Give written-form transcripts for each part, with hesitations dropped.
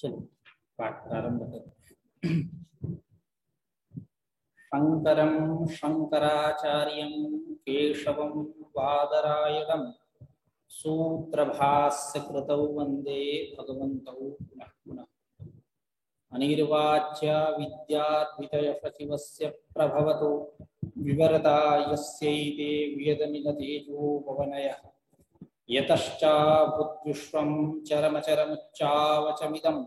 चलो पाठ प्रारंभ करें। शंकरं शंकराचार्यं केशवं बादरायणं सूत्रभाष्यकृतौ वन्दे भगवन्तौ पुनः पुनः। अनिर्वाच्य विद्याद्वितयसचिवस्य प्रभवतो विवरता यस्यैते वेदमिनतेजो भवनयः यतश्चाभूद्विश्वं चरमचरमुच्चावचमिदं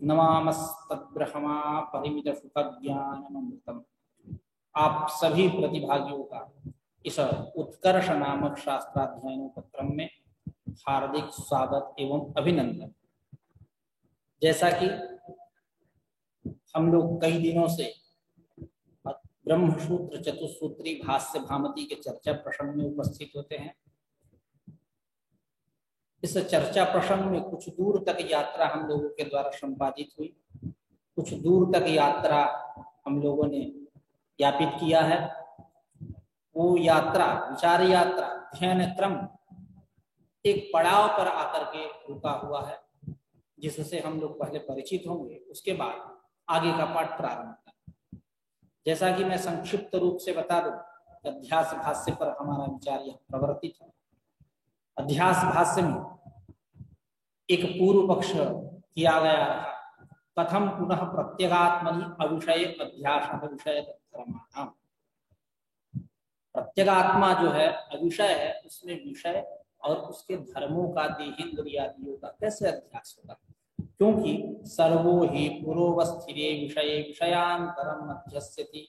नमामस्तद्ब्रह्मा परिमितसुखज्ञानमृतम्। आप सभी प्रतिभागियों का इस उत्कर्ष नामक शास्त्राध्ययन उपक्रम में हार्दिक स्वागत एवं अभिनंदन। जैसा कि हम लोग कई दिनों से ब्रह्मसूत्र चतुस्सूत्री भाष्य भामती के चर्चा प्रसंग में उपस्थित होते हैं, इस चर्चा प्रसंग में कुछ दूर तक यात्रा हम लोगों के द्वारा संपादित हुई, कुछ दूर तक यात्रा हम लोगों ने यापित किया है। वो यात्रा, विचार यात्रा, अध्ययन क्रम एक पड़ाव पर आकर के रुका हुआ है, जिससे हम लोग पहले परिचित होंगे, उसके बाद आगे का पाठ प्रारंभ करें। जैसा कि मैं संक्षिप्त रूप से बता दूं, अध्यास भाष्य पर हमारा विचार यह प्रवर्तित है। अध्यास भाष्य में एक पूर्व पक्ष किया गया रहा, कथम पुनः प्रत्यगात्मनि अविषय अध्यास विषय धर्माणाम। प्रत्यगात्मा जो है अविषय है, उसमें विषय और उसके धर्मों का देहेन्द्रियादियों का कैसे अध्यास होगा, क्योंकि सर्वो ही पूर्वस्थिरे विषये विषयांतरम मध्यस्यति।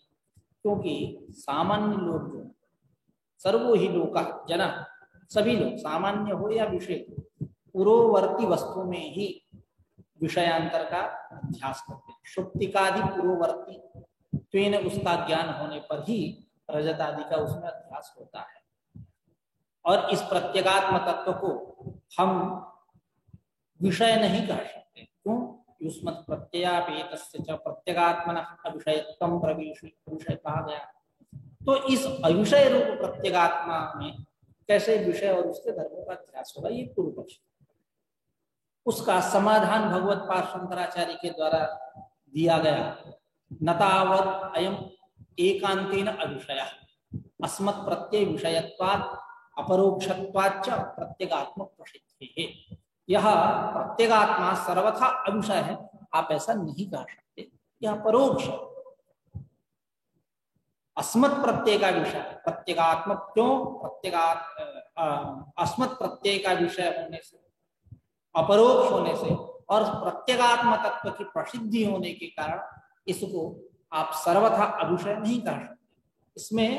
क्योंकि सामान्य लोग जो सर्वो ही लोका जना, सभी लोग सामान्य हो या विषय, पूर्ववर्ती वस्तु में ही विषयांतर का अध्यास करते हैं। सुप्तिकादि पूर्ववर्ती त्वेन उसका ज्ञान होने पर ही रजत आदि का उसमें अध्यास होता है। और इस प्रत्यगात्म तत्व को हम विषय नहीं कह सकते। क्यों? युष्मत् प्रत्ययापेतस्य च प्रत्यगात्मनः अविषयत्वं प्रविशति, विषय कहा गया। तो इस अविषय रूप प्रत्यगात्मा में कैसे विषय और उसके धर्मों का अध्यास होगा, ये पूर्व पक्ष। उसका समाधान भगवत पाद शंकराचार्य के द्वारा दिया गया। नतावत् अयम एकांतेन अविषय अस्मत् प्रत्यय विषयत्वात् अपरोक्षत्वाच्च प्रत्यगात्म प्रसिद्धि। यह प्रत्यगात्मा सर्वथा अविषय है, आप ऐसा नहीं कह सकते, यह परोक्ष। अस्मत् प्रत्यय का विषय प्रत्यगात्मक, क्यों? अस्मत् प्रत्यय का विषय होने से, अपरोक्ष होने से और प्रत्यगात्म तत्व की प्रसिद्धि होने के कारण इसको आप सर्वथा अविषय नहीं कह सकते। इसमें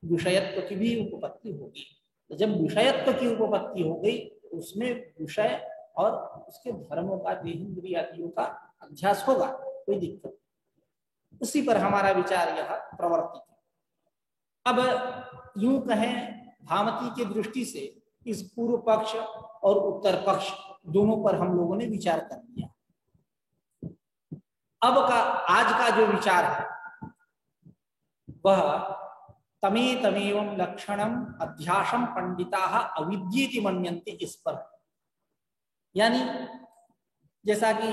विषयत्व की भी उपपत्ति होगी। तो जब विषयत्व की उपपत्ति हो गई, उसमें विषय और उसके धर्मों का, देहेन्द्रियादियों का अध्यास होगा, कोई दिक्कत नहीं। उसी पर हमारा विचार यह प्रवर्तित है। अब यूं कहें, भामती की दृष्टि से इस पूर्व पक्ष और उत्तर पक्ष दोनों पर हम लोगों ने विचार कर लिया। अब का आज का जो विचार है वह तमे तमेवं लक्षणम अध्यासम पंडिताः अविद्येति मन्यन्ते, इस पर। यानी जैसा कि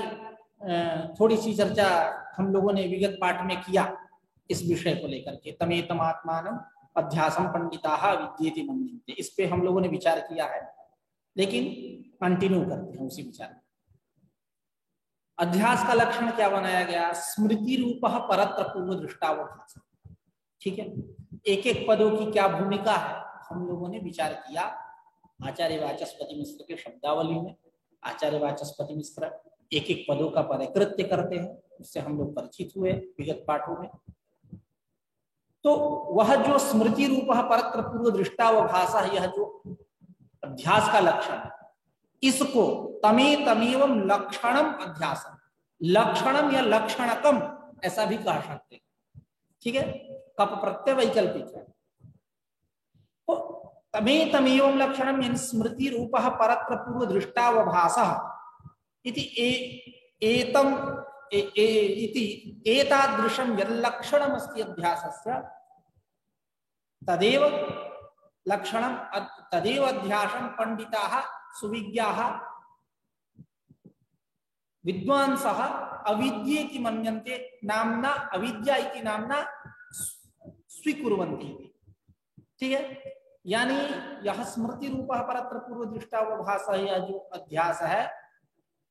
थोड़ी सी चर्चा हम लोगों ने विगत पाठ में किया इस विषय को लेकर के, तमेतम आत्मानम अध्यासम पंडिताः अविद्येति मन्यन्ते, इस पे हम लोगों ने विचार किया है, लेकिन कंटिन्यू करते हैं उसी विचार में। अध्यास का लक्षण क्या बनाया गया? स्मृति रूप परत्र पूर्व दृष्टावभास। ठीक है, एक एक पदों की क्या भूमिका है हम लोगों ने विचार किया। आचार्य वाचस्पति मिश्र के शब्दावली में आचार्य वाचस्पति मिश्र एक एक पदों का परिकृत्य करते हैं, उससे हम लोग परिचित हुए विगत पाठों में। तो वह जो स्मृति रूप परत्र पूर्व दृष्टावभास, यह जो अध्यास का लक्षण, इसको तमे तमेवं लक्षणम अध्यासम, लक्षणम या लक्षणकम ऐसा भी कह सकते हैं। ठीक है, कप प्रत्यय वैकल्पिक है। तो तमे तमेवं लक्षणम यानी स्मृति रूप परत्र पूर्व दृष्टावभास इति एतम इति एतादृशं यल्लक्षणमस्ति अध्यासस्य तदेव लक्षणं तदेव अध्यासं पंडिताः सुविज्ञाः विद्वांसः अविद्येति मन्यन्ते नाम्ना अविद्या इति नाम्ना स्वीकुर्वन्ति। ठीक है, यानी यह स्मृति रूपः परत्र पूर्व दृष्टावभास है, यह जो अध्यास है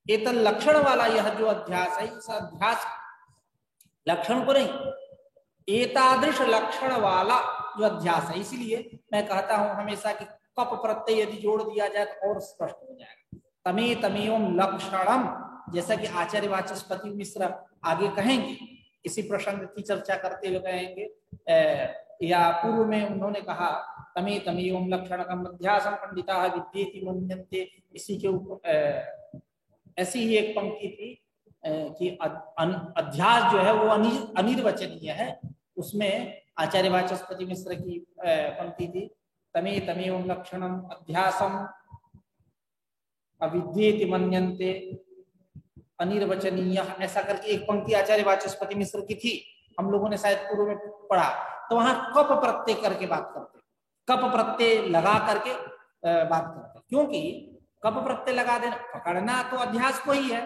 एतल लक्षण वाला, यह जो अध्यास है इस अध्यास लक्षण को नहीं, एतादृश लक्षण वाला जो अध्यास है। इसीलिए मैं कहता हूं हमेशा कि कप प्रत्यय यदि जोड़ दिया जाए तो और स्पष्ट हो जाएगा। तमे तमेवं लक्षणम, जैसा कि आचार्य वाचस्पति मिश्र आगे कहेंगे, इसी प्रसंग की चर्चा करते हुए कहेंगे, या पूर्व में उन्होंने कहा तमे तमेवं लक्षणकम अध्यासम पंडिता विद्येति मन्यन्ते। इसी के ऊपर ऐसी ही एक पंक्ति थी कि अध्यास जो है वो अनिर्वचनीय है, उसमें आचार्य वाचस्पति मिश्र की पंक्ति थी तमे तमेवं लक्षणम अध्यासम अविद्येति मन्यन्ते अनिर्वचनीय, ऐसा करके एक पंक्ति आचार्य वाचस्पति मिश्र की थी। हम लोगों ने शायद पूर्व में पढ़ा, तो वहां कप प्रत्यय करके बात करते, कप प्रत्यय लगा करके बात करते, क्योंकि कप प्रत्यय लगा देना, पकड़ना तो अध्यास को ही है,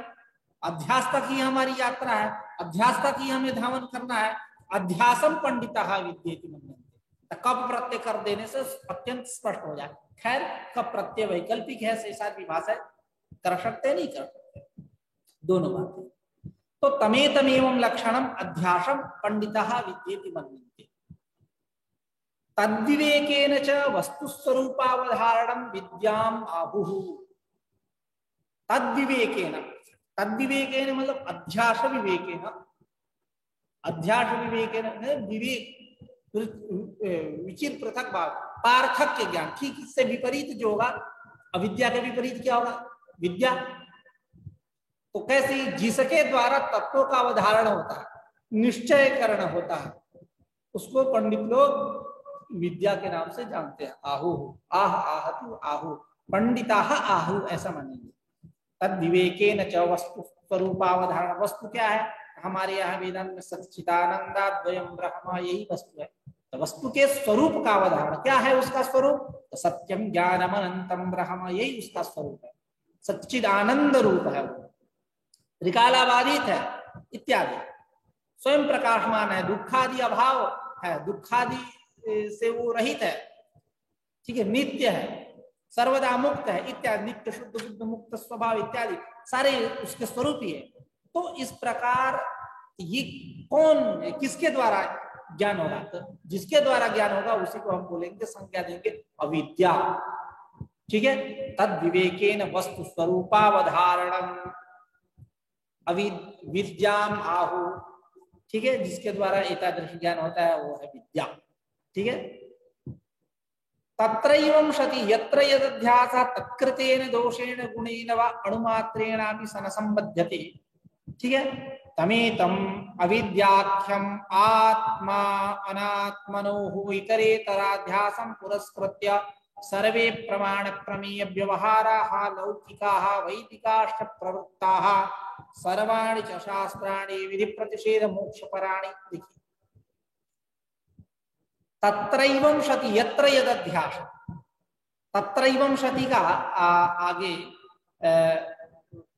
अध्यास तक ही हमारी यात्रा है, अध्यास तक ही हमें धावन करना है। अध्यासम पंडिता विद्येति मन्यन्ते, कप प्रत्यय कर देने से अत्यंत स्पष्ट हो जाए। खैर कप प्रत्यय वैकल्पिक है, ऐसा विभाषा कर सकते नहीं कर सकते, दोनों बातें। तो तमे तमेवं लक्षणम अध्यासम पंडिता विद्येति मन्यन्ते तद्विवेकेन च वस्तुस्वरूपावधारणं विद्याम आहुः। तद्विवेकेन, तद्विवेकेन मतलब अध्यास विवेकेन, अध्यास विवेकेन विवेक विचिर पृथक भाव पार्थक्य ज्ञान, ठीक इससे विपरीत जो होगा, अविद्या के विपरीत क्या होगा, विद्या। तो कैसे, जिसके द्वारा तत्वों का अवधारण होता है, निश्चय करण होता है, उसको पंडित लोग विद्या के नाम से जानते हैं। आहु, आह आहतु आहु, पंडिता आहु, ऐसा मानेंगे। तद विवेकेन च वस्तु स्वरूपावधारण, वस्तु क्या है हमारे यहाँ वेदांत में, सच्चिदानंदाद्वयम् ब्रह्म, यही वस्तु है। तो वस्तु के स्वरूप का अवधारण क्या है, उसका स्वरूप तो सत्यम ज्ञानम अनंतम ब्रह्म, यही उसका स्वरूप है, सच्चिदानंद रूप है, वो त्रिकालाबाधित है इत्यादि, स्वयं प्रकाशमान है, दुखादि अभाव है, दुखादि से वो रहित है, ठीक है, नित्य है, सर्वदा मुक्त है इत्यादि, नित्य शुद्ध बुद्ध मुक्त स्वभाव इत्यादि सारे उसके स्वरूप ही है। तो इस प्रकार ये कौन, किसके द्वारा ज्ञान होगा, तो जिसके द्वारा ज्ञान होगा उसी को हम बोलेंगे, संज्ञा देंगे अविद्या। ठीक है, तद विवेकेन वस्तु स्वरूपावधारणम अविद्याम आहु। ठीक है, जिसके द्वारा एकादश ज्ञान होता है वो है विद्या। ठीक है, तत्रैवं सति यत्र यदध्यासः तत्कृतेन दोषेण गुणेन वा अणुमात्रेणापि सन संबध्यते। ठीक है, तमेतम अविद्याख्यम आत्मा अनात्मनोः इतरेतराध्यासं पुरस्कृत्य सर्वे प्रमाण प्रमेय व्यवहाराः लौकिकाः वैदिकाश्च प्रवृत्ताः सर्वाणि च शास्त्राणि विधि प्रतिषेध मोक्षपराणि लिखि। तत्रैवं सति यत्र यदध्यास, तत्रैवं सति का आगे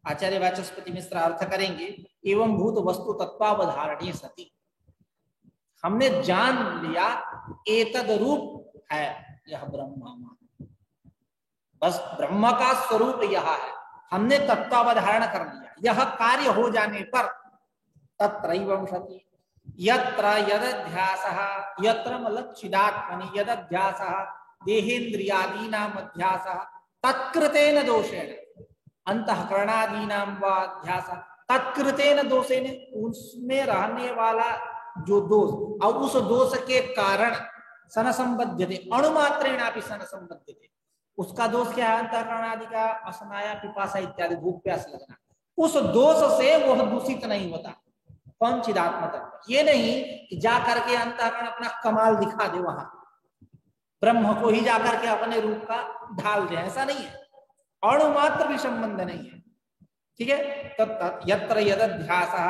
आचार्य वाचस्पति मिश्र अर्थ करेंगे, एवं भूत वस्तु तत्वावधारणीय सति, हमने जान लिया एतद रूप है यह ब्रह्म, बस ब्रह्म का स्वरूप यह है, हमने तत्वावधारण कर लिया, यह कार्य हो जाने पर तत्रैवं सति यत्र यदध्यासः, यत्र मतलब चिदात्मनि, यदध्यासः देहेन्द्रियादीनां अध्यासः तत्कृतेन दोषेण, अंतःकरणादीनां वा अध्यासः तत्कृतेन दोषेण, उसमें रहने वाला जो दोष और उस दोष के कारण सन संबद्धते, अणुमात्रेणापि सन संबद्धते, उसका दोष क्या है, अंतःकरणादि का असनाया पिपासा इत्यादि, भूख प्यास लगना, उस दोष से वह दूषित नहीं होता। कौन, चिदात्मा तत्व। ये नहीं कि जा करके अंतःकरण अपना कमाल दिखा दे, वहां ब्रह्म को ही जाकर के अपने रूप का ढाल दे, ऐसा नहीं है, अणुमात्र भी संबंध नहीं है। ठीक है, तो यत्र यदध्यासः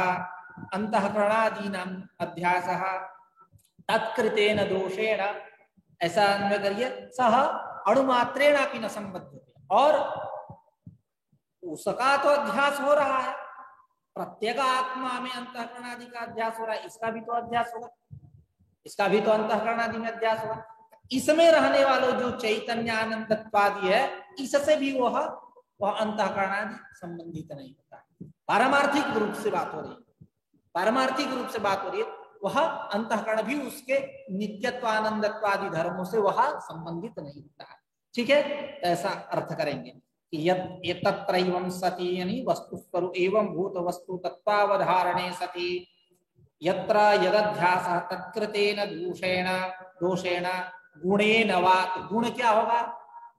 अंतःकरणादीनां अध्यासः तत्कृतेन दोषेण, ऐसा अन्वय करिए, सह अणुमात्रेणापि न संबद्धते, और उसका तो अध्यास हो रहा है प्रत्येक आत्मा में अंतःकरण आदि का अध्यास हो रहा है, इसका भी तो अध्यास होगा, इसका भी तो अंतःकरण आदि में अध्यास होगा। इसमें रहने वालों जो चैतन्य आनंदत्वादि है, इससे भी वह अंतःकरण आदि संबंधित नहीं होता। पारमार्थिक रूप से बात हो रही है, पारमार्थिक रूप से बात हो रही है, वह अंतःकरण भी उसके नित्यत्व आनंदत्वादि धर्मों से वह संबंधित नहीं होता है। ठीक है, ऐसा अर्थ करेंगे कि तत्रैवं सति यानी वस्तु स्वरूप एवं भूत वस्तु तत्वावधारणे सति यत्र यदध्यासः तत्कृतेन दोषेण दोषेण गुणेन वा। गुण क्या होगा,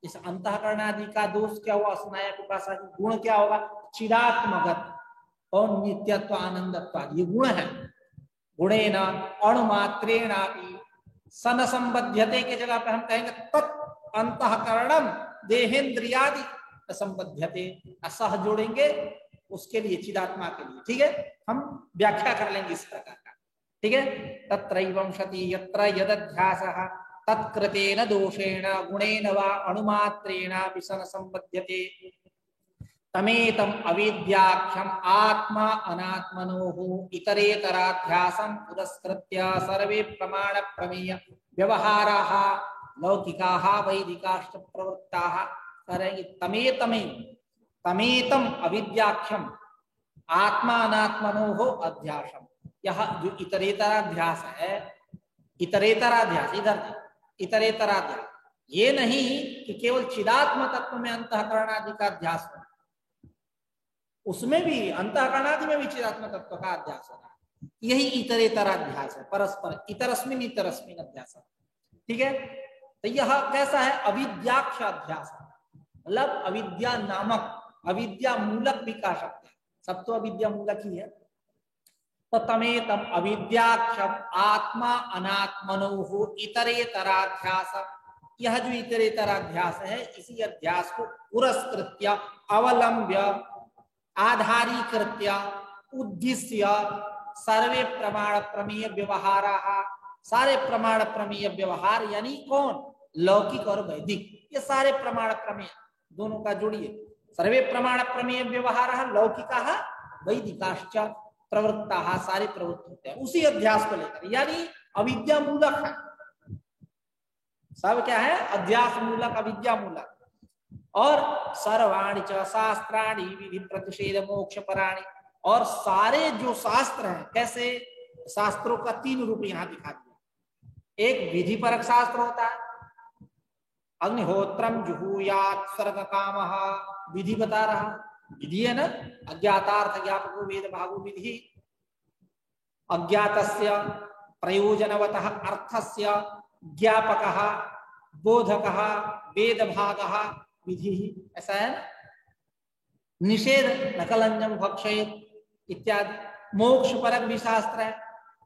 इस अंतःकरण आदि का दोष क्या हुआ, असनाया पिपासा, गुण क्या होगा, चिदात्मगत और नित्यत्व आनंदत्व, ये गुण है। गुणेन अणुमात्रेणापि सन संबध्यते के जगह पे हम कहेंगे तत् अंतःकरणम देहेन्द्रियादि संबध्यते, सह जोड़ेंगे उसके लिए, चिदात्मा के लिए। ठीक है, हम व्याख्या कर लेंगे इस प्रकार का। ठीक है, तत्रैवं सति यत्र यदध्यासः तत्कृतेन दोषेण गुणेन वा अणुमात्रेण विसन संबध्यते तमेतम अविद्याख्यम आत्मा अनात्मनोः इतरेतराध्यासं पुरस्कृत्य सर्वे प्रमाण प्रमेय व्यवहाराः लौकिकाः वैदिकाश्च प्रवृत्ताः करेंगे। तमेतम अविद्याख्यम आत्मा अनात्मनोः अध्यासम, यह जो इतरेतराध्यास है, इतरेतराध्यास इधर इतरेतराध्यास, ये नहीं कि केवल चिदात्म तत्व में अंतःकरण आदि का अध्यास हो, उसमें भी अंतःकरणादि में भी चिदात्म तत्व का अध्यास होना, यही इतरेतराध्यास है, परस्पर इतरस्मिन इतरस्मिन अध्यास। ठीक है, तो यह कैसा है, अविद्याक्ष अध्यास, मतलब अविद्या नामक, अविद्या मूलक भी कह सकते हैं, सब तो अविद्या मूलक ही है। तो तमेतम अविद्याक्षम आत्मा अनात्मनोः इतरेतराध्यास, यह जो इतरेतराध्यास है, इसी अध्यास को पुरस्कृत्य अवलंब्य आधारीकृत्य उद्देश्य सर्वे प्रमाण प्रमेय व्यवहाराः, सारे प्रमाण प्रमेय व्यवहार यानी कौन, लौकिक और वैदिक, ये सारे प्रमाण प्रमेय दोनों का जोड़िए, सर्वे प्रमाण प्रमेय व्यवहाराः लौकिकाः वैदिकाश्च प्रवृत्ताः, सारे प्रवृत्त होते हैं उसी अध्यास को लेकर, यानी अविद्या मूलक है सब, क्या है, अध्यास मूलक, अविद्या मूलक। और सर्वाणि च शास्त्राणि विधि प्रतिषेध मोक्ष पराणि, और सारे जो शास्त्र हैं, कैसे, शास्त्रों का तीन रूप यहां दिखा दिया। एक विधि परक शास्त्र होता है, अग्निहोत्रम जुहुयात् स्वर्ग कामः, विधि बता रहा, विधि है ना, अज्ञातार्थ ज्ञापको वेद भागो विधि, अज्ञातस्य प्रयोजनवतः अर्थस्य ज्ञापकः बोधकः वेद भागः विधि, ऐसा है। निषेध नकलंजम भक्षयेत् इत्यादि। मोक्ष परक भी शास्त्र है,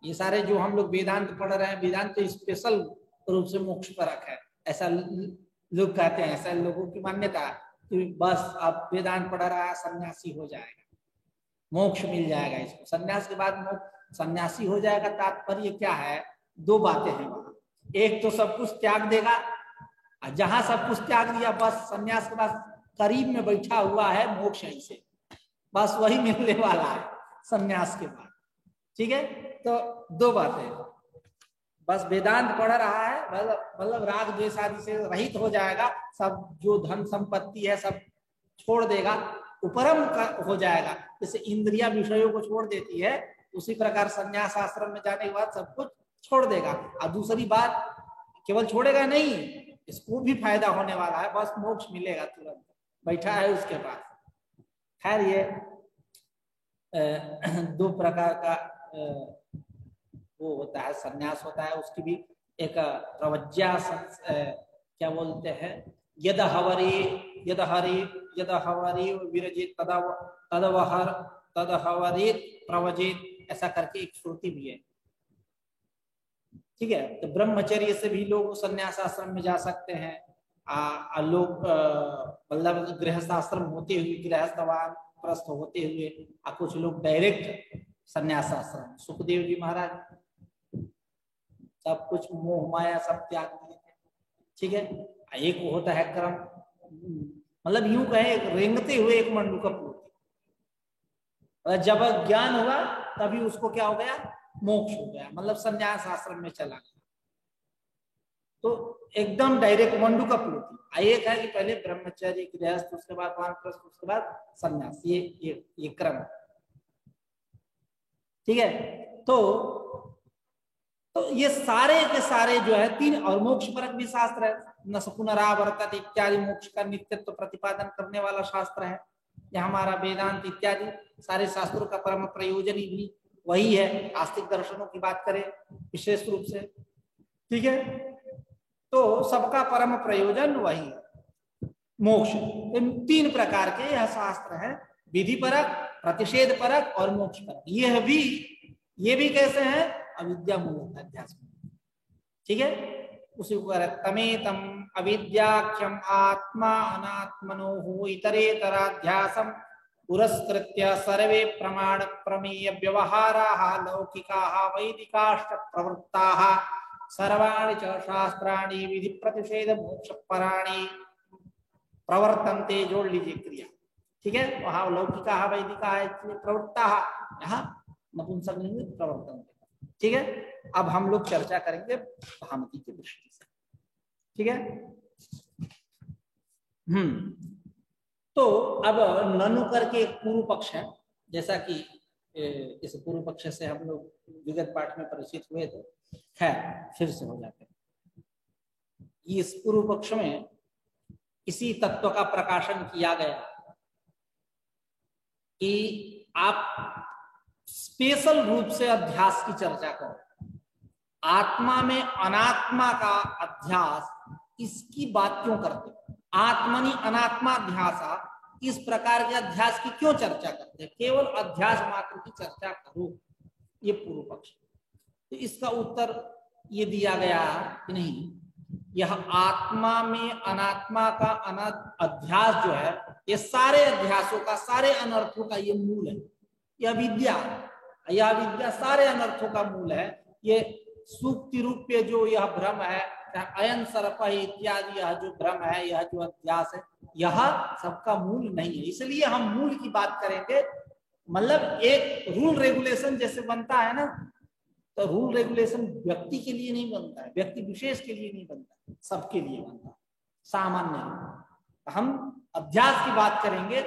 ये सारे जो हम लोग वेदांत पढ़ रहे हैं, वेदांत तो स्पेशल रूप से मोक्ष परक है, ऐसा लोग कहते हैं, ऐसा लोगों की मान्यता कि बस अब वेदांत पढ़ रहा है सन्यासी हो जाएगा, मोक्ष मिल जाएगा इसको, सन्यास के बाद मोक्ष, सन्यासी हो जाएगा, तात्पर्य क्या है, दो बातें हैं वहां, एक तो सब कुछ त्याग देगा, जहां सब कुछ त्याग दिया बस सन्यास के बाद करीब में बैठा हुआ है मोक्ष ही से, बस वही मिलने वाला है सन्यास के बाद। ठीक है, तो दो बातें, बस वेदांत पढ़ रहा है, मतलब राग द्वेष आदि से रहित हो जाएगा, सब जो धन संपत्ति है सब छोड़ देगा, उपरम हो जाएगा, जैसे इंद्रिया विषयों को छोड़ देती है, उसी प्रकार सन्यास आश्रम में जाने के बाद सब कुछ छोड़ देगा। और दूसरी बात, केवल छोड़ेगा नहीं, इसको भी फायदा होने वाला है, बस मोक्ष मिलेगा तुरंत, बैठा है उसके पास। खैर ये दो प्रकार का वो होता है, सन्यास होता है, उसकी भी एक प्रवज्या क्या बोलते हैं, यद हवरे विरजित तदहवरे प्रवजित, ऐसा करके एक श्रुति भी है। ठीक है, तो ब्रह्मचर्य से भी लोग संन्यास आश्रम में जा सकते हैं, लोग मतलब गृहस्थ आश्रम होते हुए, गृहस्थवान प्रस्थ होते हुए, कुछ लोग डायरेक्ट संन्यास आश्रम, सुखदेव जी महाराज सब कुछ मोह माया सब त्याग दिए थे। ठीक है, एक होता है क्रम, मतलब यूं कहे रेंगते हुए एक मंडूक पूर्ति, और जब ज्ञान हुआ तभी उसको क्या हो गया, मोक्ष हो गया, मतलब संन्यास आश्रम में चला गया। तो एकदम डायरेक्ट मंडू का प्लोटी। एक है कि पहले ब्रह्मचर्य, गृहस्थ, उसके बाद वानप्रस्थ, उसके बाद संन्यास, ये क्रम, ठीक है। तो ये सारे के सारे जो है तीन, और मोक्ष परक भी शास्त्र है, न पुनरावर्तत इत्यादि मोक्ष का नित्यत्व प्रतिपादन करने वाला शास्त्र है। यह हमारा वेदांत इत्यादि सारे शास्त्रों का परम प्रयोजन भी वही है, आस्तिक दर्शनों की बात करें विशेष रूप से, ठीक है। तो सबका परम प्रयोजन वही है, मोक्ष। इन तीन प्रकार के यह शास्त्र है, विधि परक, प्रतिषेध परक और मोक्ष परक। ये भी कैसे हैं, अविद्या मूलक अध्यास, ठीक है। उसी को तमेतम अविद्याख्यम आत्मा अनात्मनो इतरेतराध्यासम पुरस्कृत्य सर्वे प्रमाण प्रमेय व्यवहाराः लौकिकाः वैदिकाश्च प्रवृत्ताः सर्वाणि च शास्त्राणि विधि प्रतिषेध मोक्ष पराणि प्रवर्तन्ते। जोड़ लीजिए क्रिया, ठीक है। वहां लौकिकाः वैदिकाः है प्रवृत्ताः, यहाँ नपुंसक लिंग प्रवर्तन्ते, ठीक है। अब हम लोग चर्चा करेंगे भामती की दृष्टि से, ठीक है। तो अब ननु करके एक पूर्व पक्ष है, जैसा कि इस पूर्व पक्ष से हम लोग विगत पाठ में परिचित हुए थे, खैर फिर से हो जाते हैं। इस पूर्व पक्ष में इसी तत्व का प्रकाशन किया गया कि आप स्पेशल रूप से अध्यास की चर्चा करो, आत्मा में अनात्मा का अध्यास, इसकी बात क्यों करते? आत्मनि अनात्मा अध्यास, इस प्रकार के अध्यास की क्यों चर्चा करते? केवल अध्यास मात्र की चर्चा करो, ये पूर्व पक्ष। तो इसका उत्तर ये दिया गया कि नहीं, यह आत्मा में अनात्मा का अध्यास जो है, ये सारे अध्यासों का, सारे अनर्थों का ये मूल है। यह विद्या सारे अनर्थों का मूल है। ये सूक्ति रूप में जो यह भ्रम है, अयन सर्प इत्यादि, यह जो भ्रम है, यह जो अध्यास है, यह सबका मूल नहीं है। इसलिए हम मूल की बात करेंगे। मतलब एक रूल रेगुलेशन जैसे बनता है ना, तो रूल रेगुलेशन व्यक्ति के लिए नहीं बनता है, व्यक्ति विशेष के लिए नहीं बनता, सबके लिए बनता है, सामान्य। हम अध्यास की बात करेंगे।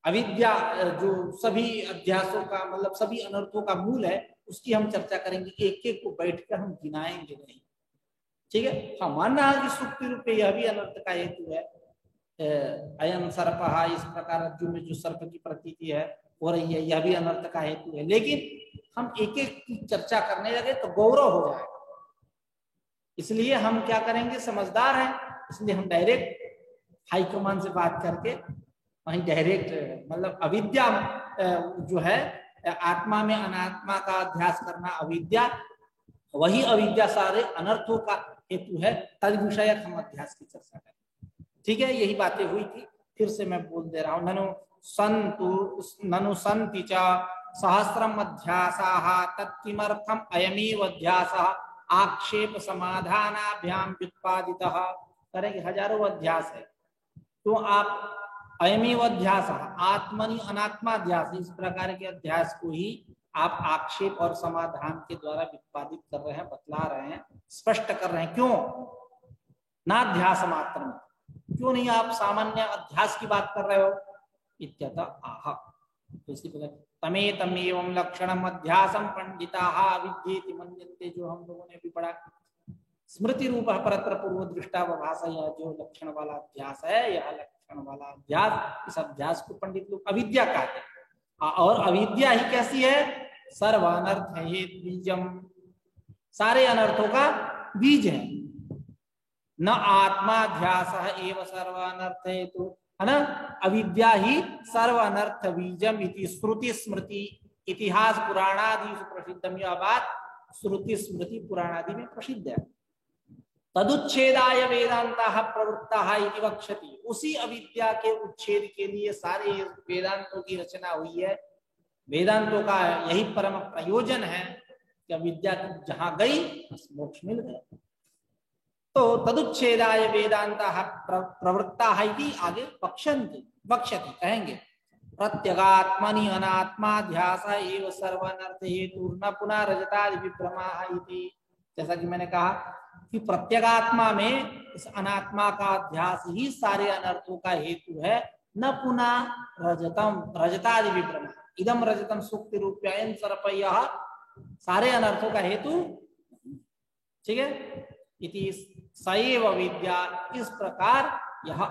अविद्या जो सभी अध्यासों का, मतलब सभी अनर्थों का मूल है, उसकी हम चर्चा करेंगे। एक एक को बैठकर हम गिनाएंगे नहीं, ठीक है। हाँ, मानना है कि सुक्ति रूप में यह भी अनर्थ का हेतु है। अयन सर्पः, इस प्रकार अर्जुन में जो सर्प की प्रतीति है हो रही है, यह भी अनर्थ का हेतु है। लेकिन हम एक एक की चर्चा करने लगे तो गौरव हो जाएगा। इसलिए हम क्या करेंगे, समझदार हैं, इसलिए हम डायरेक्ट हाईकमान से बात करके वहीं डायरेक्ट, मतलब अविद्या जो है, आत्मा में अनात्मा का अध्यास करना अविद्या, वही अविद्या सारे अनर्थों का हेतु है। तद विषयक हम अध्यास की चर्चा करें, ठीक है। यही बातें हुई थी, फिर से मैं बोल दे रहा हूँ। ननु सन्ति च सहस्रम अध्यासाः तत्किमर्थम अयमेव अध्यासः आक्षेप समाधानाभ्याम व्युत्पादितः। करेंगे, हजारों अध्यास है, तो आप अयमेव अध्यास आत्मनि अनात्मा अध्यास, इस प्रकार के अध्यास को ही आप आक्षेप और समाधान के द्वारा व्युत्पादित कर रहे हैं, बतला रहे हैं, स्पष्ट कर रहे हैं। क्यों नाध्यास मात्र में, क्यों नहीं आप सामान्य अध्यास की बात कर रहे हो? इत्यत आह। तो इसी प्रकार तमेतमेवं लक्षणम अध्यासम पंडिताः विद्येति मन्यन्ते, जो हम लोगों ने भी पढ़ा। स्मृति रूप परत्र पूर्व दृष्टा भाषा, यह जो लक्षण वाला अध्यास है, यह लक्षण वाला अध्यास, इस अध्यास को पंडित लोग अविद्या कहते हैं। और अविद्या ही कैसी है? सर्वानर्थ है बीजम, सारे अनर्थों का बीज है। न आत्माध्यास एवं सर्वानर्थ हेतु, है ना। अविद्या ही सर्व अनर्थ बीजम इति श्रुति स्मृति इतिहास पुराणादि प्रसिद्धम। यह बात श्रुति स्मृति पुराणादि में प्रसिद्ध है। तदुच्छेदाय वेदांताः प्रवृत्ताः इति वक्ष्यति। उसी अविद्या के उच्छेद के लिए सारे वेदांतों की रचना हुई है। वेदांतों का यही परम प्रयोजन है कि अविद्या जहां गई बस मोक्ष मिल गया। तो तदुच्छेदाय वेदांताः प्रवृत्ताः इति आगे वक्ष्यति कहेंगे। प्रत्यगात्मनि अनात्माध्यास एव सर्वानर्थ हेतु न पुनः रजतादि विभ्रमा इति। जैसा कि मैंने कहा कि प्रत्यगात्मा में इस अनात्मा का अध्यास ही सारे अनर्थों का हेतु है, न पुनः रजतम रजतादि विभ्रमा इदम रजतम सुक्ति रूप्ययन सर्पयः सारे अनर्थों का हेतु। ठीक है, इति सैव विद्या, इस प्रकार यह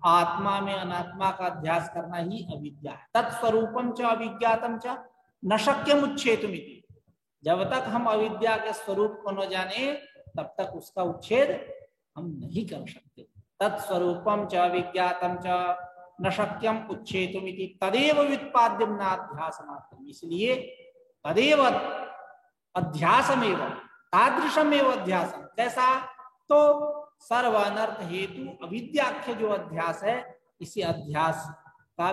आत्मा में अनात्मा का अध्यास करना ही अविद्या है। तत्स्वरूपम च अविज्ञातम च न शक्यम उच्छेदुमिति। जब तक हम अविद्या के स्वरूप को न जाने तब तक उसका उच्छेद हम नहीं कर सकते। तत्स्वरूपम च अविज्ञातम च न शक्यम उच्छेदुमिति तदेव व्युत्पाद्यम नाध्यास मात्रम। इसलिए तदेव अध्यासमेव तादृशमेव अध्यासम। कैसा? तो सर्व अनर्थ हेतु अविद्याख्य जो अध्यास है, इसी अध्यास का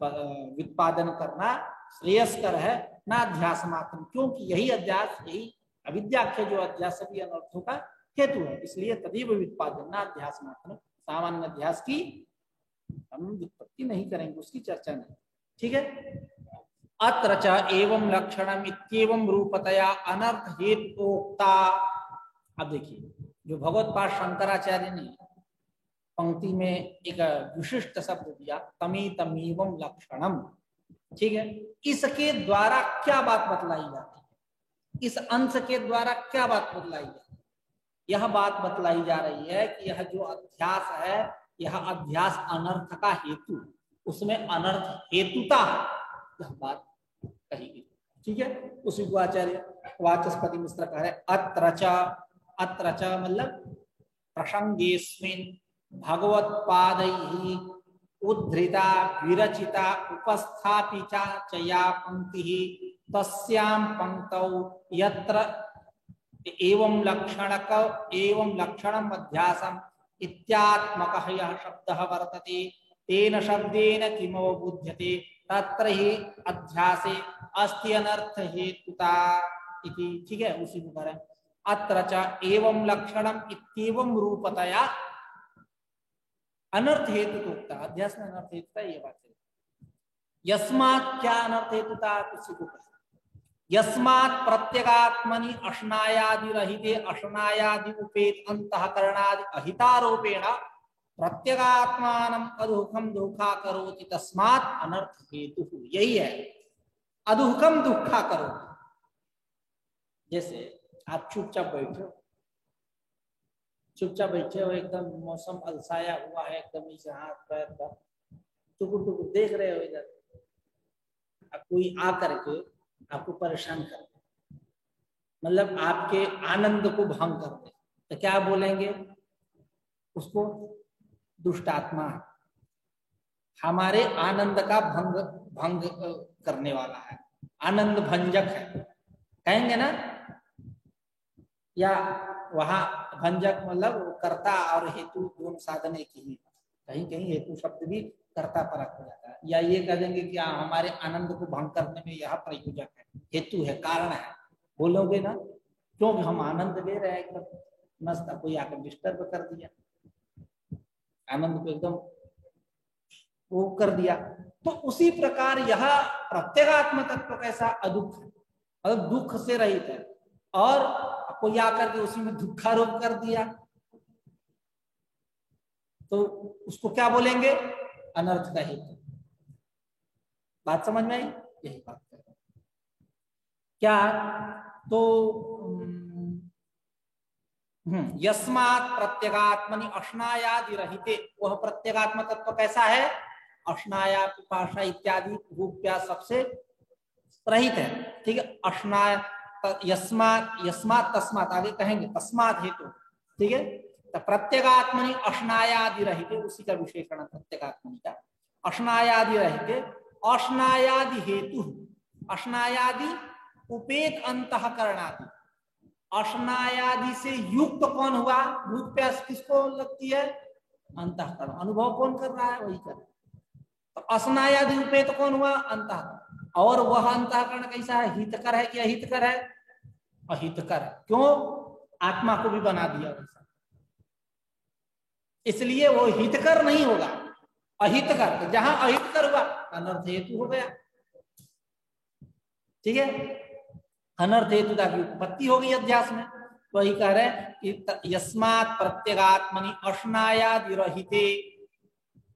व्युत्पादन करना श्रेयस्कर है, ना अध्यास मात्र, क्योंकि यही अध्यास, यही अविद्याख्य जो अध्यास सभी अनर्थों का हेतु है। इसलिए तदेव व्युत्पादन ना अध्यास मात्र। सामान्य अध्यास की हम व्युत्पत्ति नहीं करेंगे, उसकी चर्चा नहीं। ठीक है। अत्र च एवं लक्षणम इत्येवं रूपतया अनर्थ हेतुक्ता। अब देखिए, जो भगवत्पाद शंकराचार्य ने पंक्ति में एक विशिष्ट शब्द दिया, तमी तमीवं लक्षणम। ठीक है, इसके द्वारा क्या बात बतलाई जाती है? इस अंश के द्वारा क्या बात बतलाई जाती है? यह बात बतलाई जा रही है कि यह जो अध्यास है, यह अध्यास अनर्थ का हेतु, उसमें अनर्थ हेतुता है, यह बात कही गई। ठीक है, उसी को आचार्य वाचस्पति मिश्र कह रहे अत्र च मतलब प्रसंगेस्मिन् भगवत्पादैहि उद्धृता विरचिता उपस्थापिता च या पंक्तिः तस्यां पंक्तौ यत्र एवं लक्षणम अध्यासम इत्यात्मकः यः शब्दः वर्तते तेन शब्देन किमवबुध्यते तत्र हि अध्यासे अस्ति अनर्थ हेतुता इति। ठीक है, उसी को करें। अत्र च एवं लक्षणम इत्येवं रूपतया अनर्थ हेतुता। अध्यास में अनर्थ हेतुता, ये बात है। यस्मात्, क्या अनर्थ हेतुता? उसी को करें। यस्मात् प्रत्यगात्मनि अश्नायादि रहिते अश्नायादि उपेत अंतःकरणादि अहितारोपेण प्रत्यगात्मानं अदुःखम दुःखा करोति तस्मात् अनर्थ हेतु। यही है, अदुःखम दुःखा करोति। जैसे आप चुपचाप बैठे हो, एकदम मौसम अलसाया हुआ है, एकदम इसे हाथ पैर का टुकुर टुकुर देख रहे हो इधर, कोई आकर के आपको परेशान कर दे, मतलब आपके आनंद को भंग कर दे, तो क्या बोलेंगे उसको? दुष्ट आत्मा, हमारे आनंद का भंग करने वाला है, आनंद भंजक है, कहेंगे ना? या वहां भंजक मतलब कर्ता और हेतु दोनों साधन एक ही, कहीं कहीं हेतु शब्द भी कर्ता परक हो जाता है। या ये कह देंगे कि हमारे आनंद को भंग करने में यह प्रयोजक है, हेतु है, कारण है, बोलोगे ना? क्योंकि हम आनंद ले रहे हैं एकदम मस्त, कोई आकर डिस्टर्ब कर दिया, आनंद को एकदम वो कर दिया। तो उसी प्रकार यह प्रत्यगात्म तत्व कैसा? अदुख है, मतलब दुख से रहित है, और कोई आकर के उसी में दुखारोप कर दिया तो उसको क्या बोलेंगे? अनर्थ का हेतु। बात समझ में आई? यही बात कर रहे हैं क्या? तो यस्मात् प्रत्यगात्मनि अश्नायादि रहिते, वह प्रत्यगात्म तत्व कैसा है? अश्नाया पिपाशा इत्यादि भूख प्यास सबसे रहित है। ठीक है, अश्नाय यस्मात् तस्मात्, आगे कहेंगे तस्मात् हेतु। ठीक है, तो प्रत्यगात्मनि अश्नायादि रहिते, उसी का विशेषण प्रत्यगात्मनि का। अश्नायादि रहिते, अश्नायादि हेतु, अश्नायादि उपेत अंतःकरणादि। अश्नायादि से युक्त कौन हुआ? भूख प्यास किसको लगती है? अंतःकरण। अनुभव कौन कर रहा है? वही कर रहा है। तो अश्नायादि उपेत कौन हुआ? अंतःकरण। और वह अंतःकरण कैसा है? हितकर है कि अहितकर है? अहितकर है। क्यों? आत्मा को भी बना दिया वैसा, इसलिए वो हितकर नहीं होगा। अहितकर, जहां अहितकर हुआ अनर्थ हेतु हो गया। ठीक है, अनर्थ हेतुता की उत्पत्ति हो गई अध्यास में। वही कह रहे हैं कि यस्मात् प्रत्यगात्मनि अश्नायादि रहिते,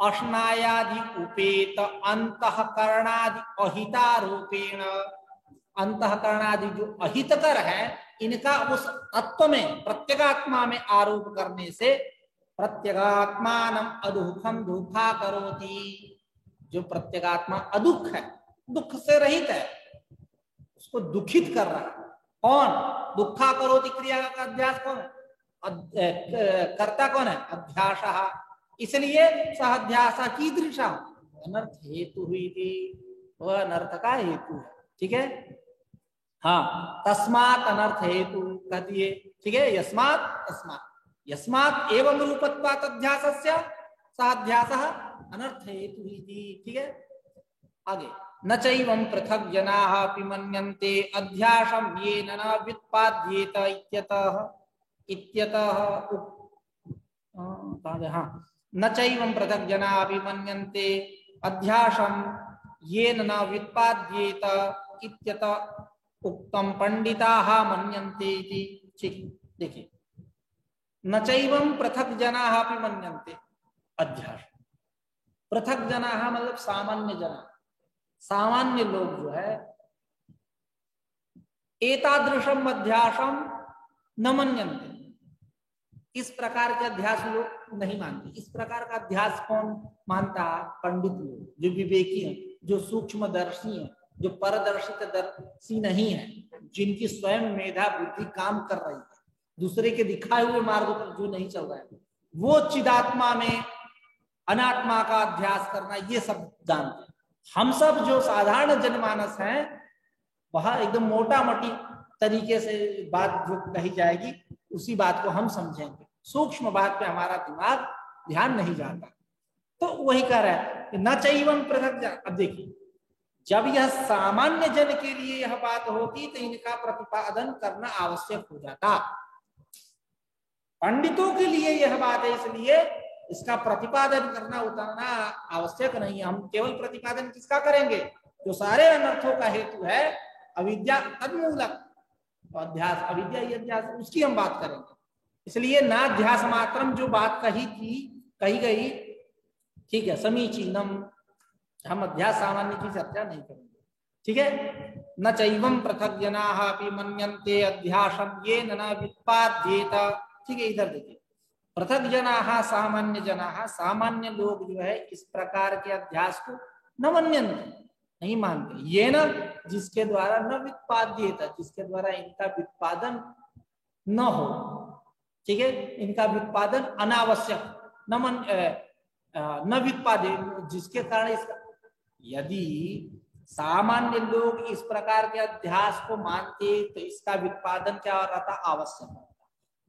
अश्नायादि उपेत अंतःकरणादि अहितारूपेण, अंतःकरणादि जो अहितकर है इनका उस तत्व में प्रत्यगात्मा में आरोप करने से प्रत्यगात्मानम अदुःखम दुःखा करोति, जो प्रत्यगात्मा अदुःख है, दुख से रहित है, उसको दुखित कर रहा है। कौन? दुखा करोति क्रिया का अध्यास कौन है? कर्ता कौन है? अध्यास। इसलिए सह कीदृशा, अनर्थ हेतु हुई थी, वह अनर्थ का हेतु है। ठीक है, हाँ, तस्मात् अनर्थ हेतु कहती है। ठीक है, यस्मात्, तस्मात्, यस्मात् एवं रूपत्वात् अध्यासस्य साध्यासः अनर्थ हेतु ही थी। ठीक है, आगे, न चैवं पृथक् जनाः अपि मन्यन्ते अध्यासं येन न व्युत्पाद्येत इत्यतः हाँ, न चैवं पृथक् जनाः अपि मन्यन्ते अध्यासं येन न व्युत्पाद्येत इत्यतः उक्तम पंडिताः मन्यन्ते इति। ठीक, देखिए, न चैवं पृथक् जनाः अपि मन्यन्ते, अध्यास, पृथक् जनाः मतलब सामान्य जना, सामान्य लोग जो है, एतादृशम अध्यासम न मन्यन्ते, इस प्रकार के अध्यास लोग नहीं मानते। इस प्रकार का अध्यास कौन मानता? पंडित लोग, जो विवेकी हैं, जो सूक्ष्मदर्शी हैं, जो पारदर्शी नहीं है, जिनकी स्वयं मेधा बुद्धि काम कर रही है, दूसरे के दिखाए हुए मार्ग पर जो नहीं चल रहा है, वो चिदात्मा में अनात्मा का अध्यास करना, ये सब जानते हैं। हम सब जो साधारण जनमानस हैं, वह एकदम मोटा मोटी तरीके से बात जो कही जाएगी उसी बात को हम समझेंगे, सूक्ष्म बात पे हमारा दिमाग ध्यान नहीं जाता। तो वही कह रहा है कि न चैवं पृथक् जन। अब देखिए, जब यह सामान्य जन के लिए यह बात होती तो इनका प्रतिपादन करना आवश्यक हो जाता। पंडितों के लिए यह बात है, इसलिए इसका प्रतिपादन करना उतना आवश्यक नहीं है। हम केवल प्रतिपादन किसका करेंगे? जो सारे अनर्थों का हेतु है, अविद्या तन्मूलक अध्यास, अविद्या ही अध्यास, उसकी हम बात करेंगे। इसलिए नाध्यास मात्रम जो बात कही गई, ठीक है, समीचीनम, हम अध्यास सामान्य की चर्चा नहीं करेंगे। ठीक है, न चैवं पृथक् जनाः अपि मन्यन्ते अध्यासं येन न व्युत्पाद्येत। ठीक है, इधर देखिए, पृथक जनाः, सामान्य जनाः, सामान्य लोग जो है इस प्रकार के अध्यास को न मन्यन्ते, नहीं मानते, ये न, जिसके द्वारा न व्युत्पाद्येत, जिसके द्वारा इनका व्युत्पादन न हो। ठीक है, इनका व्युत्पादन अनावश्यक, न व्युत्पादे, जिसके कारण इसका, यदि सामान्य लोग इस प्रकार के अध्यास को मानते तो इसका व्युत्पादन क्या रहता? आवश्यक होता।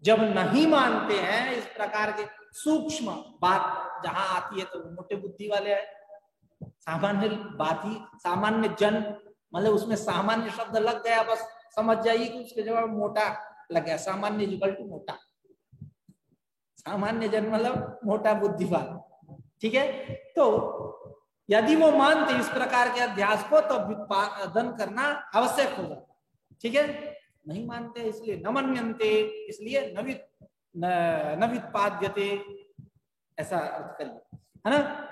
जब नहीं मानते हैं, इस प्रकार के सूक्ष्म बात जहां आती है तो मोटे बुद्धि वाले हैं। सामान्य बात ही, सामान्य जन मतलब उसमें सामान्य शब्द लग गया, बस समझ जाइए कि उसके जवाब मोटा लग गया। सामान्य इक्वल टू मोटा, सामान्य जन मतलब मोटा बुद्धि वाला। ठीक है, तो यदि वो मानते इस प्रकार के अध्यास को तो व्युत्पादन करना आवश्यक होगा। ठीक है, नहीं मानते, इसलिए न मन्यन्ते, इसलिए न व्युत्पाद्यते, ऐसा अर्थ करिए, है ना।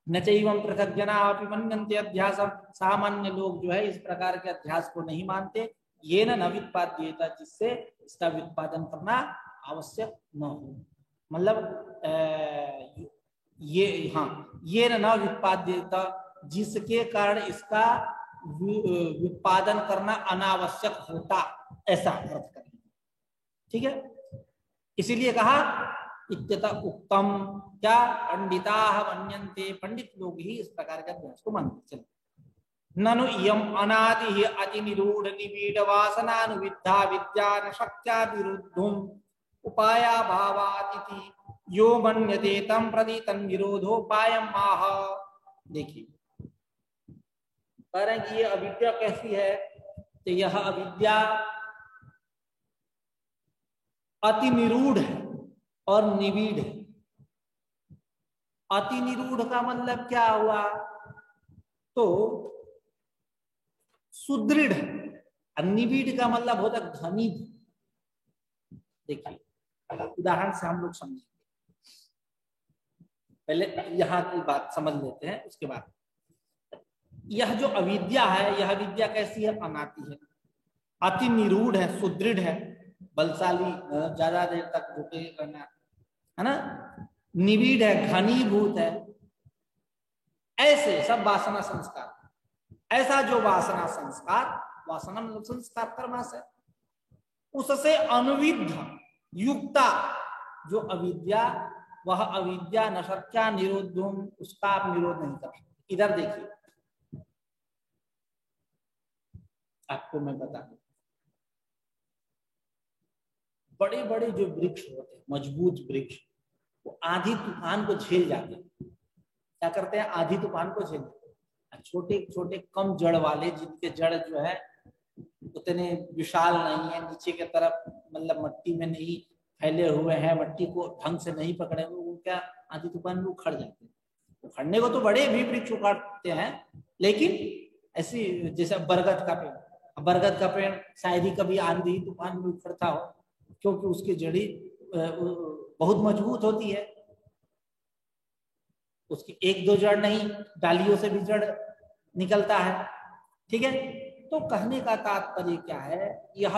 न चैवं पृथक् जनाः अपि मन्यन्ते अध्यासं, सामान्य लोग जो है इस प्रकार के अध्यास को नहीं मानते, येन न व्युत्पाद्येत, जिससे इसका व्युत्पादन करना आवश्यक न हो। मतलब ये, हाँ, ये न व्युत्पाद्येत, जिसके कारण इसका व्युत्पादन करना अनावश्यक होता, ऐसा अर्थ करें। ठीक है, इसीलिए कहा इत्यतः उक्तम, क्या? पंडिताः मन्यन्ते, पंडित लोग ही इस प्रकार के अध्यास को मानते। चलो, ननु इयम अनादि अति निरूढ़ निबीड वासनानुविद्धा विद्या न शक्या विरुद्धुम उपाया भावातिथि यो मन्यते तम प्रति तन्विरोधोपायम माह। देखिए, कह रहे हैं कि ये अविद्या कैसी है? तो यह अविद्या अति निरूढ़ है और निबीड है। अति निरूढ़ का मतलब क्या हुआ? तो सुदृढ़। निबीढ़ का मतलब होता घनी। देखिए उदाहरण से हम लोग समझेंगे, पहले यहाँ की बात समझ लेते हैं, उसके बाद यह जो अविद्या है, यह विद्या कैसी है? अनादि है, अति निरूढ़ है, सुदृढ़ है, बलशाली, ज्यादा देर तक झुके रहना है ना, निबिड़ है, घनीभूत है, ऐसे सब वासना संस्कार। ऐसा जो वासना संस्कार, वासना मतलब संस्कार कर्मास है, उससे अनुविद्ध युक्ता जो अविद्या, वह अविद्या न शक्या निरोधुम, उसका आप निरोध नहीं कर सकते। इधर देखिए, आपको मैं बता दूं, बड़े बड़े जो वृक्ष होते हैं, मजबूत वृक्ष, वो आंधी तूफान को झेल जाते हैं। क्या करते हैं? आंधी तूफान को झेल जाते हैं। छोटे छोटे कम जड़ वाले, जिनके जड़ जो है उतने विशाल नहीं है, नीचे के तरफ मतलब मट्टी में नहीं फैले हुए हैं, मट्टी को ढंग से नहीं पकड़े हुए, वो क्या आंधी तूफान में उखड़ जाते हैं। उखड़ने को तो बड़े भी वृक्ष उखाड़ते हैं, लेकिन ऐसी जैसे बरगद का पेड़, बरगद का पेड़ शायद ही कभी आंधी तूफान में उखड़ता हो, क्योंकि उसकी जड़ी बहुत मजबूत होती है, उसकी एक दो जड़ नहीं, डालियों से भी जड़ निकलता है। ठीक है, तो कहने का तात्पर्य क्या है? यह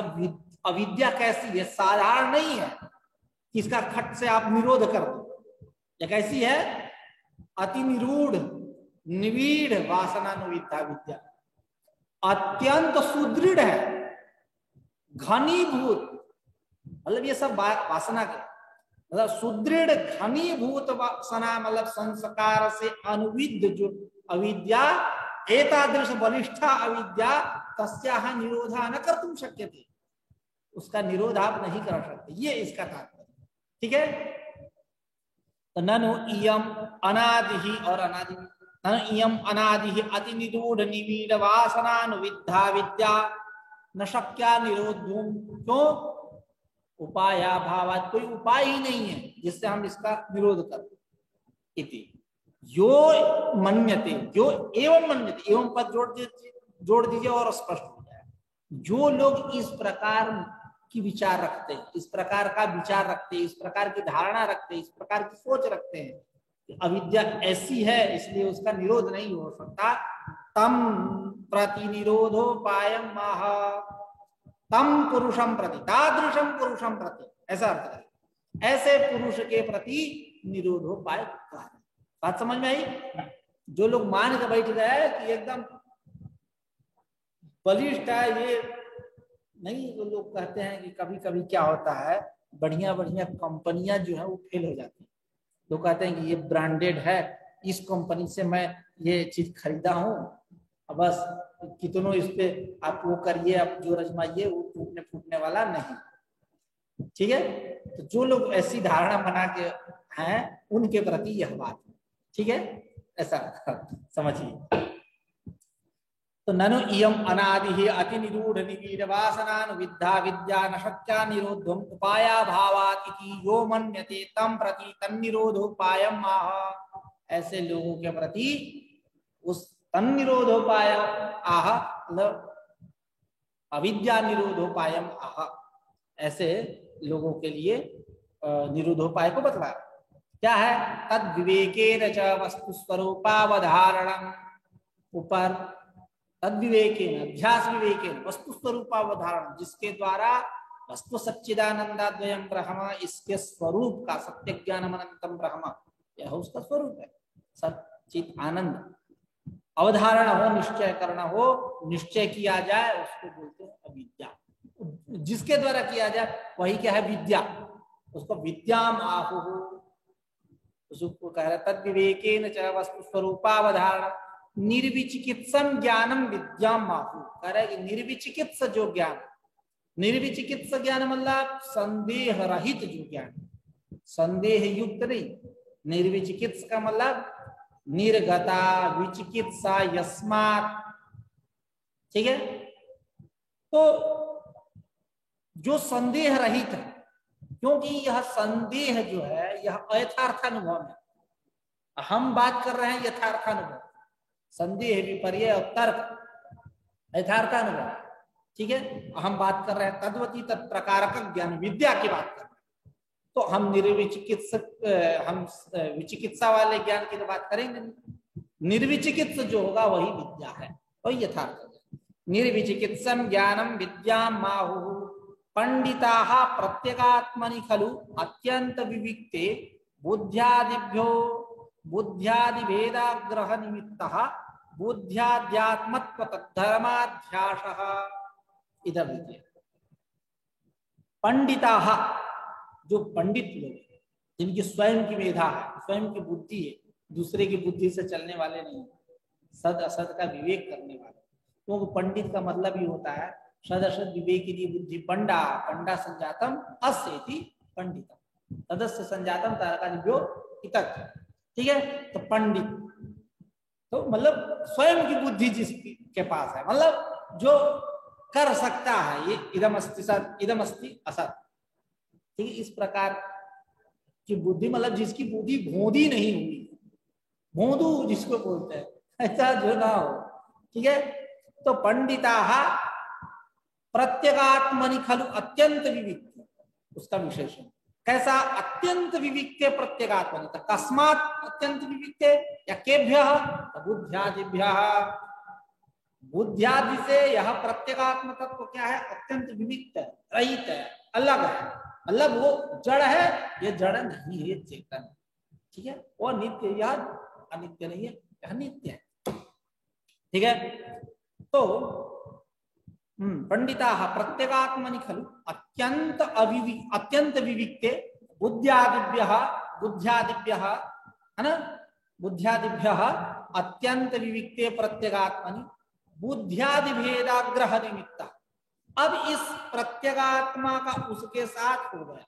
अविद्या कैसी है? साधारण नहीं है कि इसका खट से आप निरोध कर दो। यह कैसी है? अति निरूढ़ निबीढ़ वासनानुविद्या विद्या, अत्यंत सुदृढ़ है, घनीभूत, मतलब ये सब वासना के मतलब सुदृढ़ घनीभूत वासना मतलब संस्कार से अनुविद्ध जो अविद्या, एतादृश बलिष्ठा अविद्या, तस्याह निरोधा न कर्तुं शक्यते, उसका निरोध आप नहीं कर सकते, ये इसका तात्पर्य। ठीक है, तो ननु इयम अनादि और अनादि, ननु इयम अनादि अति निरूढ़ निबीढ़ वासनानुविद्धा विद्या न शक्या निरोधुम। क्यों? उपायाभावात्, कोई उपाय ही नहीं है जिससे हम इसका निरोध कर इति यो मन्यते, जो एवं मन्यते, एवं पद जोड़ दीजिए और स्पष्ट हो जाए। जो लोग इस प्रकार की विचार रखते हैं, इस प्रकार का विचार रखते हैं, इस प्रकार की धारणा रखते हैं, इस प्रकार की सोच रखते हैं कि अविद्या ऐसी है इसलिए उसका निरोध नहीं हो सकता, तम प्रति निरोधोपायम माह, तम पुरुषम प्रति, तादृशम पुरुषम प्रति, ऐसा अर्थ है, ऐसे पुरुष के प्रति निरोधोपाय। बात समझ में आई? जो लोग मान के बैठ गए कि एकदम बलिष्ठ है, ये नहीं, वो लोग कहते हैं कि कभी कभी क्या होता है, बढ़िया बढ़िया कंपनियां जो है वो फेल हो जाती है। लोग कहते हैं कि ये ब्रांडेड है, इस कंपनी से मैं ये चीज खरीदा हूँ, बस कितनों इस पे आप वो करिए, आप जो रजमाइए, वो टूटने फूटने वाला नहीं। ठीक है, तो जो लोग ऐसी धारणा बना के हैं उनके प्रति यह बात है। ठीक है, ऐसा समझिए। तो ननु इयम अनादि अति निरूढ़ निबीढ़ वासनानुविद्धा विद्या न शक्या निरोधुम उपायाभावात् इति यो मन्यते तम प्रति तन्निरोधोपायम आह। ऐसे लोगों के प्रति उस तन्निरोधोपाय आह, अविद्या निरोधोपायम आह, ऐसे लोगों के लिए निरोधोपाय को बतलाया। क्या है? तद विवेकेन च वस्तु स्वरूपावधारणम, ऊपर तद विवेकेन, अध्यास विवेकेन वस्तु स्वरूपावधारण, जिसके द्वारा वस्तु सच्चिदानंदाद्वयम् ब्रह्म, इसके स्वरूप का सत्य ज्ञानम अनंतम ब्रह्म, यह उसका स्वरूप है, सच्चित आनंद। अवधारण हो, निश्चय करना हो, निश्चय किया जाए, उसको बोलते हैं अविद्या। जिसके द्वारा किया जाए वही क्या है? विद्या। उसको विद्याम आहु, उसको कह रहा है तद विवेकेन च वस्तु स्वरूपावधारण निर्विचिकित्सम ज्ञानम विद्याम आहु। कह रहा है कि निर्विचिकित्स जो ज्ञान, निर्विचिकित्स ज्ञान मतलब संदेह रहित जो ज्ञान, संदेह युक्त नहीं। निर्विचिकित्स का मतलब निर्गता विचिकित्सा यस्मात्। ठीक है, तो जो संदेह रहित है, क्योंकि यह संदेह जो है यह अयथार्थ अनुभव है। हम बात कर रहे हैं यथार्थानुभव, संदेह विपर्य और तर्क यथार्थानुभव, ठीक है। हम बात कर रहे हैं तद्वती तत्प्रकारक ज्ञान विद्या की बात कर रहे हैं, तो हम विचिकित्सा वाले ज्ञान की तो बात करेंगे नहीं। निर्विचिकित्स जो होगा वही विद्या है, वही यथार्थ। निर्विचिकित्सम ज्ञानम विद्याम माहु पंडिताः प्रत्यगात्मनि खलु अत्यंत विविक्ते बुद्ध्यादिभ्यो बुद्ध्यादिभेदाग्रह निमित्तः बुद्ध्याध्यात्मत्व तद्धर्माध्यासः। इधर देखिए, पंडिताः जो पंडित लोग जिनकी स्वयं की मेधा है, स्वयं की बुद्धि है, दूसरे की बुद्धि से चलने वाले नहीं, सद असद का विवेक करने वाले। तो पंडित का मतलब ही होता है सद असद विवेकिनी बुद्धि पंडा, पंडा संजातम अस्येति पंडितम तदस्य संजातम तारकादिभ्यो इतक, ठीक है। तो पंडित तो मतलब स्वयं की बुद्धि जिसके पास है, मतलब जो कर सकता है, ये इदम अस्ति सत इदम अस्ति असत, ठीक है। इस प्रकार की बुद्धि, मतलब जिसकी बुद्धि भोंदी नहीं हुई, भोंदू जिसको बोलते हैं, ऐसा जो ना हो, ठीक है। तो पंडिताः प्रत्यगात्मनि खलु अत्यंत विविक्ते, उसका विशेषण कैसा? अत्यंत विविक्ते प्रत्यगात्मनि, कस्मात् अत्यंत विविक्ते या केभ्यः? बुद्ध्यादिभ्यः। बुद्ध्यादि से यह प्रत्यगात्म तत्व क्या है? अत्यंत विविक्त है, रहित है, अलग है, मतलब वो जड़ है, ये जड़ नहीं है, ये चेतन है, ठीक है। वो नित्य, यह अनित्य नहीं है, यह नित्य है, ठीक है। तो पंडिताः प्रत्यगात्मनि खलु अत्यंत विविक्ते बुद्ध्यादिभ्यः है ना, बुद्ध्यादिभ्यः अत्यंत विविक्ते प्रत्यगात्मनि बुद्ध्यादि भेदाग्रह निमित्त। अब इस प्रत्यगात्मा का उसके साथ हो गया,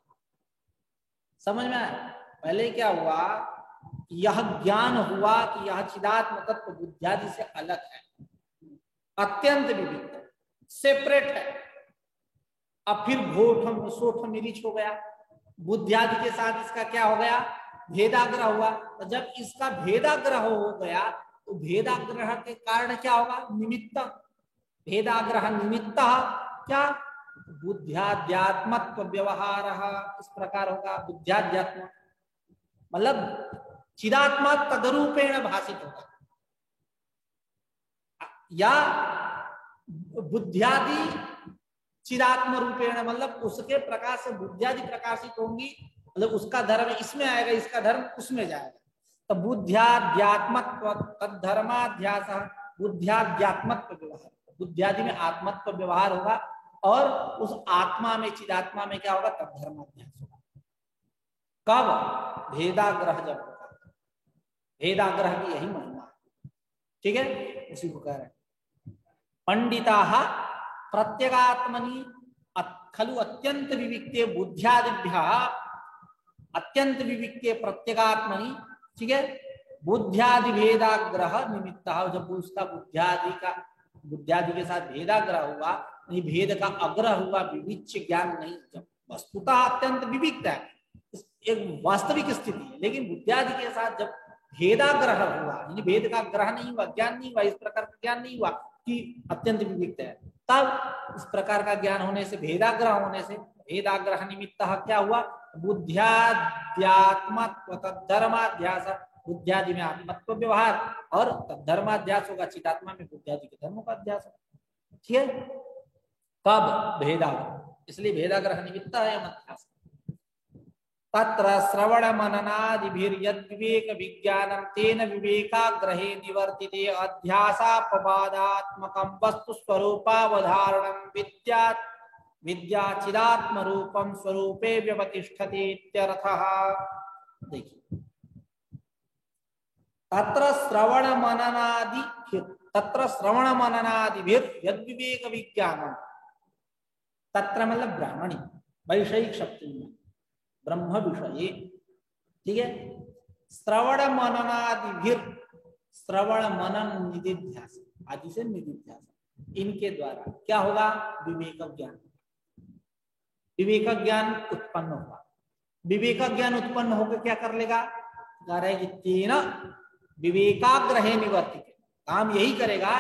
समझ में आया? पहले क्या हुआ? यह ज्ञान हुआ कि यह चिदात्म तत्व बुद्ध्यादि से अलग है, अत्यंत विविक्त, सेपरेट है। अब फिर घोठ सोठ मिरिच हो गया, बुद्ध्यादि के साथ इसका क्या हो गया? भेदाग्रह हुआ। तो जब इसका भेदाग्रह हो गया तो भेदाग्रह के कारण क्या होगा? निमित्त, भेदाग्रह निमित्त क्या? बुद्ध्याध्यात्मत्व व्यवहार, इस प्रकार होगा। बुद्ध्याध्यात्म मतलब चिदात्मा तदरूपेण भाषित होगा, या बुद्ध्यादि चिदात्म रूपेण, मतलब उसके प्रकाश से बुद्ध्यादि प्रकाशित होंगी, मतलब उसका धर्म इसमें आएगा, इसका धर्म उसमें जाएगा। तो बुद्ध्याध्यात्मत्व तद्धर्माध्यास, बुद्ध्याध्यात्मत्व व्यवहार, बुद्ध्यादि में आत्मत्व व्यवहार होगा, और उस आत्मा में, चिदात्मा में क्या होगा? तद्धर्माध्यास होगा। कब? भेदाग्रह जब होगा, भेदाग्रह की यही महिमा है, ठीक है। उसी को कह रहे हैं पंडिताः प्रत्यगात्मनि खलु अत्यंत विविक्ते बुद्ध्यादिभ्यः अत्यंत विविक्ते प्रत्यगात्मनि, ठीक है, बुद्ध्यादि भेदाग्रह निमित्त। जब उसका बुद्ध्यादि के साथ भेदाग्रह हुआ, नहीं भेद का अग्रह हुआ, विविच्य ज्ञान नहीं, जब वस्तुतः अत्यंत विविक्त है, एक वास्तविक स्थिति है, लेकिन बुद्ध्यादि के साथ जब भेदाग्रह हुआ, यानी भेद का ग्रह नहीं हुआ, ज्ञान नहीं हुआ, इस प्रकार का ज्ञान नहीं हुआ कि अत्यंत विविक्त है, तब इस प्रकार का ज्ञान होने से, भेदाग्रह होने से, भेदाग्रह निमित्त क्या हुआ? बुद्ध्याध्यात्मत्व तद्धर्माध्यास, बुद्ध्यादि में आत्मत्व व्यवहार, और तद्धर्माध्यास होगा, चिदात्मा में बुद्ध्यादि के धर्मों का अध्यास, ठीक है। कब? भेदाग्रह, इसलिए भेदाग्रह निमित्त है अध्यास। तत्र श्रवण मननादिभिर्यद्विवेक विज्ञानं तेन विवेकाग्रहे निवर्तिते अध्यासापवादात्मकं वस्तु स्वरूपावधारणं विद्याचिदात्म रूपम स्वरूपे व्यवतिष्ठते इत्यर्थः। देखिए, तत्र श्रवण मननादिभिर्यद्विवेक विज्ञानं, तत्र मतलब ब्राह्मणी वैषयिक शक्ति में ब्रह्म विषय, ठीक है। श्रवण मननादिभिर, श्रवण मनन निधिध्यास, आदि से निधिध्यास, इनके द्वारा क्या होगा? विवेक ज्ञान, विवेक ज्ञान उत्पन्न होगा। विवेक ज्ञान उत्पन्न होकर क्या कर लेगा? कह रहे कि तेन विवेकाग्रहे निवर्तित, काम यही करेगा,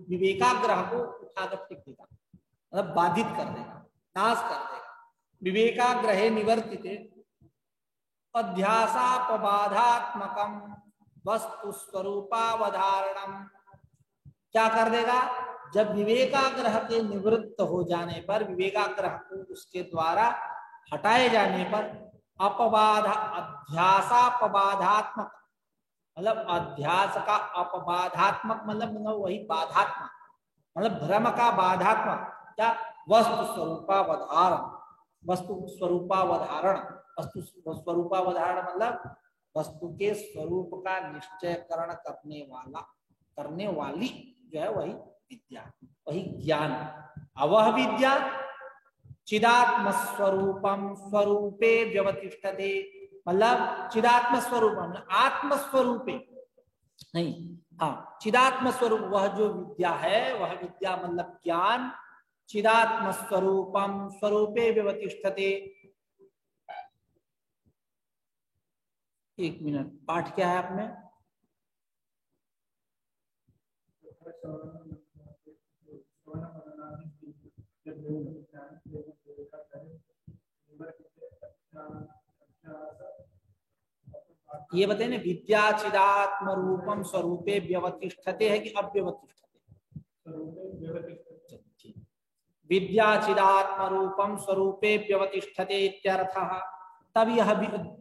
विवेकाग्रह को उठाकर फेंक देगा, मतलब बाधित कर देगा, नाश कर देगा। विवेकाग्रहे निवर्तित अध्यासापबाधात्मकम वस्तु स्वरूपावधारणम, क्या कर देगा, जब विवेकाग्रह के निवृत्त हो जाने पर, विवेकाग्रह को उसके द्वारा हटाए जाने पर, अपबाध अध्यासापबाधात्मक, मतलब अध्यास का अपबाधात्मक मतलब वही बाधात्मक, मतलब भ्रम का बाधात्मक, क्या, वस्तु स्वरूपावधारण, वस्तु स्वरूपावधारण, वस्तु स्वरूपावधारण मतलब वस्तु के स्वरूप का निश्चयकरण करने वाली जो है वही विद्या, वही ज्ञान। अवह विद्या चिदात्म स्वरूपम स्वरूपे व्यवतिष्ठते, मतलब चिदात्म स्वरूप आत्मस्वरूपे नहीं, हाँ चिदात्म स्वरूप, वह जो विद्या है, वह विद्या मतलब ज्ञान, चिदात्म स्वरूपम स्वरूपे व्यवतिष्ठते। एक मिनट, पाठ क्या है आपने? ये बताइए ना, विद्या चिदात्म रूपम स्वरूपे व्यवतिष्ठते है कि अव्यवतिष्ठते? विद्या चिदात्म रूपम स्वरूपे व्यवतिष्ठते इत्यर्थः। तब यह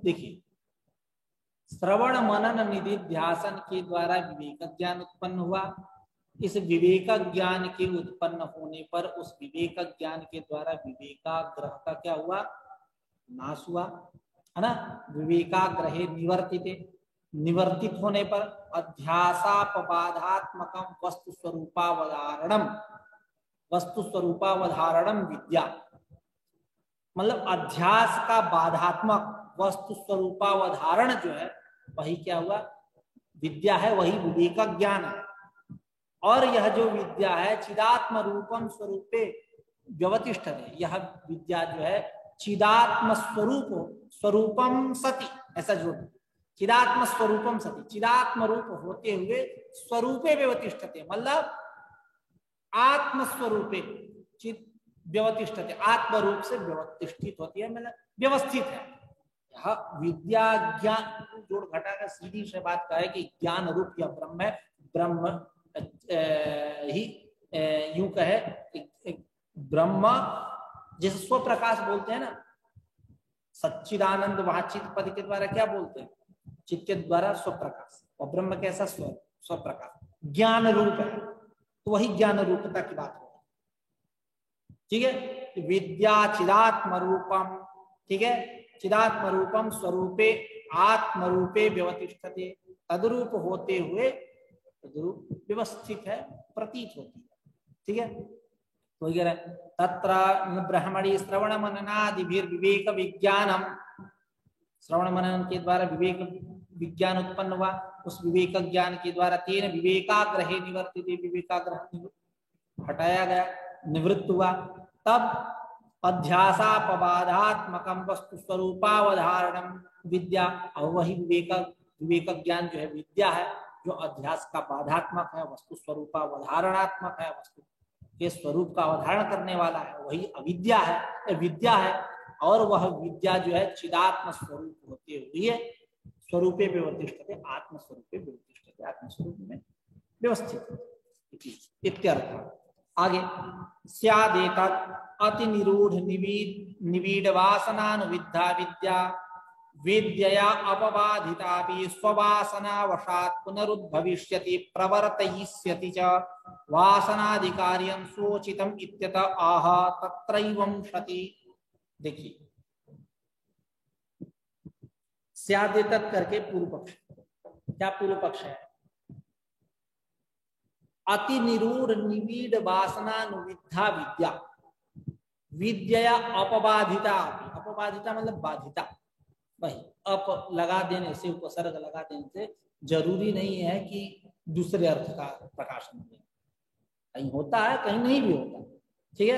देखिए, श्रवण मनन निधिध्यासन के द्वारा विवेक ज्ञान उत्पन्न हुआ। इस विवेक ज्ञान के उत्पन्न होने पर उस विवेक ज्ञान के द्वारा विवेकाग्रह का क्या हुआ, नाश हुआ, है ना। विवेकाग्रहे निवर्तित, निवर्तित होने पर अध्यासापबाधात्मकम वस्तु स्वरूपावधारणम, वस्तु स्वरूपावधारणम विद्या, मतलब अध्यास का बाधात्मक वस्तु स्वरूपावधारण जो है वही क्या हुआ, विद्या है, वही विवेक ज्ञान है। और यह जो विद्या है चिदात्म रूपम स्वरूपे व्यवतिष्ठ है, यह विद्या जो है चिदात्म स्वरूप स्वरूपम सति, ऐसा जोड़, चिदात्म स्वरूपम सति, चिदात्म रूप होते हुए स्वरूपे व्यवतिष्ठते, मतलब आत्मस्वरूपे व्यवतिष्ठते, आत्म रूप से व्यवतिष्ठित होती है, मतलब व्यवस्थित है। विद्या ज्ञान जोड़ घटाकर सीधी से बात का है कि ज्ञान रूप या ब्रह्म है, ब्रह्म ही यूं कहे, ब्रह्म जैसे स्व प्रकाश बोलते हैं ना, सच्चिदानंद वहां चित्त पद के द्वारा क्या बोलते हैं, चित्त के द्वारा स्व प्रकाश, और ब्रह्म कैसा स्व प्रकाश, ज्ञान रूप है, तो वही ज्ञान रूपता की बात होगी, ठीक है। विद्या चिदात्म रूपम, ठीक है, चिदात्म रूपम स्वरूपे आत्मरूपे व्यवतिष्ठते, तद्रूप होते हुए तद्रूप व्यवस्थित है, प्रतीत होती है, ठीक है। तो तत्र ब्रह्मणि श्रवण मननादिभिर्विवेक विज्ञानम, श्रवण मनन के द्वारा विवेक विज्ञान उत्पन्न हुआ, उस विवेक ज्ञान के द्वारा तेन विवेकाग्रहे निवर्तित, विवेकाग्रह हटाया गया, निवृत्त हुआ। तब अध्यासापबाधात्मकम वस्तु स्वरूपावधारणम विद्या, और वही विवेक ज्ञान जो है विद्या है, जो अध्यास का बाधात्मक है, वस्तु स्वरूपावधारणात्मक है, वस्तु के स्वरूप का अवधारण करने वाला है, वही अविद्या है, विद्या है। और वह विद्या जो है चिदात्म स्वरूप होते हुए स्वरूपे व्यवतिष्ठते, आत्मस्वरूपे व्यवतिष्ठते, आत्मस्वरूप में व्यवस्थित इत्यर्थ। आगे स्यादेतत् अति निरूढ़ निबीड वासनानुविद्धा विद्या वेद्यया अपबाधिता भी स्ववासनावशात् पुनरुद्भविष्यति प्रवर्तयिष्यति च वासनाधिकार्यं सोचितम् इत्यत आह तत्रैवं क्षति। देखिए स्यादेतत् करके पूर्व पक्ष, क्या पूर्व पक्ष है, अति निरूढ़ निबीड वासनानुविद्धा विद्या विद्या अपबाधिता, अपबाधिता मतलब बाधिता, वही अप लगा देने से, उपसर्ग लगा देने से जरूरी नहीं है कि दूसरे अर्थ का प्रकाशन हो, कहीं होता है कहीं नहीं भी होता, ठीक है।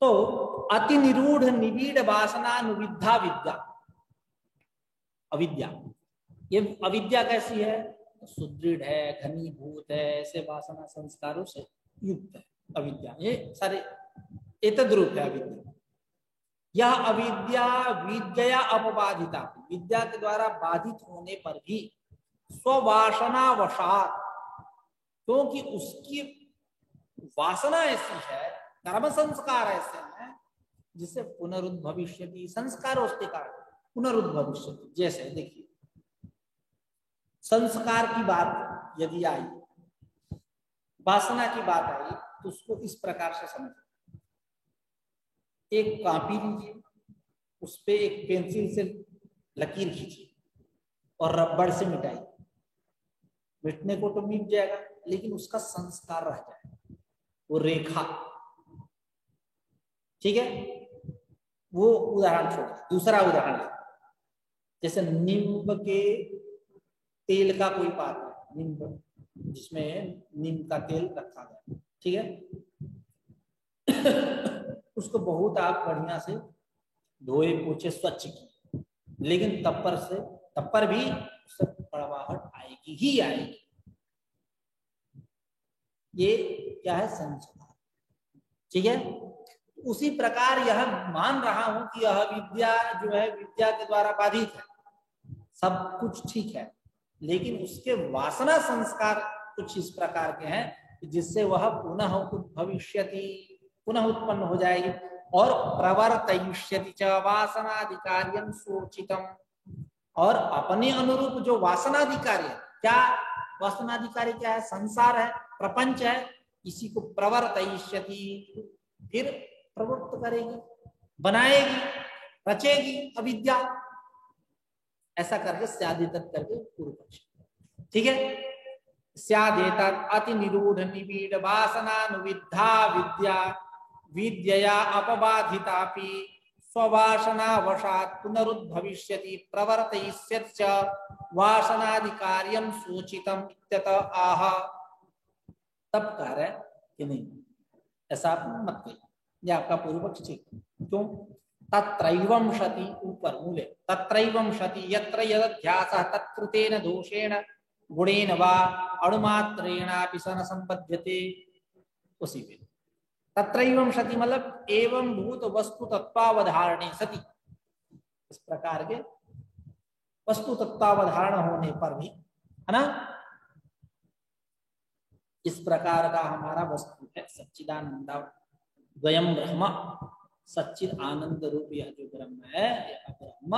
तो अति निरूढ़ निबीड वासनानुविद्धा विद्या, अविद्या। ये अविद्या कैसी है? सुदृढ़ है, घनीभूत है, ऐसे वासना संस्कारों से युक्त है अविद्या। ये सारे एतद्रूप है अविद्या। यह अविद्या विद्या अपबाधिता, विद्या के द्वारा बाधित होने पर भी स्ववासना वशात, क्योंकि उसकी वासना ऐसी है, कर्म संस्कार ऐसे हैं जिससे पुनरुद्भविष्यति, संस्कार उसके कारण पुनरुद्भविष्यति। जैसे देखिए संस्कार की बात यदि आई, वासना की बात आई, तो उसको इस प्रकार से समझो। एक कॉपी लीजिए, उस पे एक पेंसिल से लकीर खींचिए और रबड़ से मिटाइए, मिटने को तो मिट जाएगा लेकिन उसका संस्कार रह जाएगा, वो रेखा। ठीक है, वो उदाहरण छोड़। दूसरा उदाहरण जैसे नींब के तेल का कोई पात्र, नींब जिसमें नीम का तेल रखा गया, ठीक है उसको बहुत आप बढ़िया से धोए पोछे स्वच्छ किए, लेकिन तब पर भी उससे कड़वाहट आएगी ही आएगी। ये क्या है? संस्कार। ठीक है, उसी प्रकार यह मान रहा हूं कि यह विद्या जो है विद्या के द्वारा बाधित है, सब कुछ ठीक है, लेकिन उसके वासना संस्कार कुछ इस प्रकार के हैं जिससे वह पुनः भविष्यति, पुनः उत्पन्न हो जाएगी। और प्रवर्तयिष्यति च वासनाधिकार्यं सोचितम, और अपने अनुरूप जो वासनाधिकारी है, क्या वासनाधिकारी क्या है? संसार है, प्रपंच है, इसी को प्रवर्तयिष्यति, फिर प्रवृत्त करेगी, बनाएगी, रचेगी अविद्या। ऐसा करके स्यादेतत् करके पूर्व पक्ष। ठीक है, स्यादेतत् अति निरूढ़ निबीड वासनानुविद्धा विद्या विद्यया अपबाधितापि स्ववासना वशात् पुनरुद्भविष्यति प्रवर्तयिष्यति च वासनाधिकार्यं सूचितम् इत्यतः आह। तब कह रहे कि नहीं, ऐसा आप मत कहिए, ये आपका पूर्व पक्ष ठीक। क्यों? तत्रैवं शति, ऊपर मूले तत्रैवं शति यत्र यदध्यासः तत्कृतेन दोषेण गुणेन वा अणुमात्रेणापि स न संबध्यते। उसी पे तत्रैवं शति मतलब एवं भूत वस्तु तत्वावधारणे सति, इस प्रकार के वस्तु तत्वावधारण होने पर भी, है ना, इस प्रकार का हमारा वस्तु है सच्चिदानंद द्वयम ब्रह्म, सच्चिद आनंद रूप यह जो ब्रह्म है, यह ब्रह्म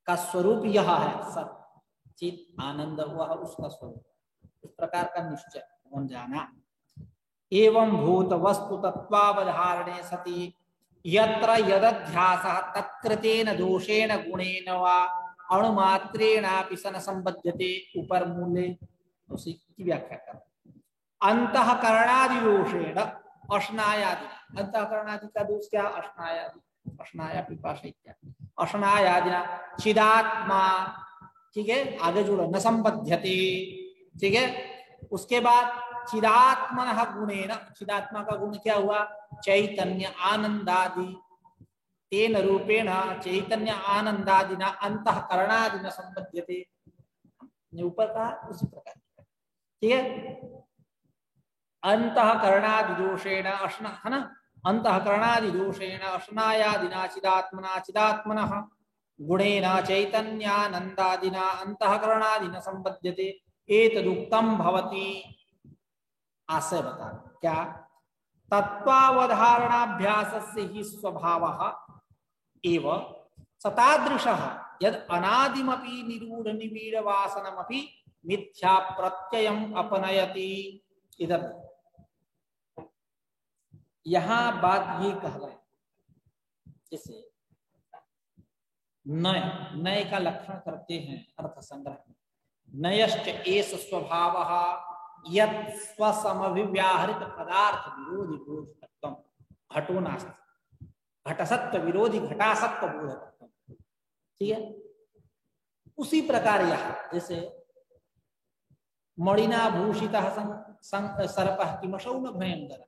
का स्वरूप यह है, सच्चिद आनंद, वह उसका स्वरूप। इस प्रकार का निश्चय हो जाना। एवं भूत वस्तु तत्वावधारणे सति यत्र यदध्यासः तत्कृतेन दोषेण गुणेन वा अणुमात्रेणापि स न संबध्यते। ऊपर मूले उसी की व्याख्या कर। अंतःकरणादि दोषेण अश्नायादि, अंतःकरणादि का दोष क्या? अश्नायादि, अश्नाया पिपाशा इत्यादि, अश्नायादिना चिदात्मा। ठीक है, आगे जोड़ो, न संबध्यते। ठीक है, उसके बाद चिदात्मनः गुणेन, चिदात्मा का गुण क्या हुआ? चैतन्य आनंदादि, तेन रूपेण चैतन्य आनंदादिना अंतःकरणादिना संबध्यते। ऊपर कहा उसी प्रकार। ठीक है, अंतःकरणादि दोषेण अश्ना, है ना, अंतःकरणादि दोषेण अश्नायादिना चिदात्मना चिदात्मनः गुणेन चैतन्यानंदादिना अंतःकरणादिना संबध्यते। एतदुक्तम भवति। आशय बता क्या? तत्वावधारणाभ्यासस्य ही स्वभावः एव सतादृशः यद अनादिमपि निरूढ़ निबीड वासनमपि मिथ्या प्रत्ययम अपनयति। इधर यहां बात ये कह रहे हैं, जैसे नय, नय का लक्षण करते हैं अर्थ संग्रह में। नयश्च एष स्वभावः यत् स्वसमभिव्याहृत पदार्थ विरोधी बोधकत्वम् घटो नास्ति, घटसत्व विरोधी घटासत्व बोधकत्वम्। ठीक है, उसी प्रकार यह जैसे मणिना भूषितः सर्पः किमशौ न भयंकर,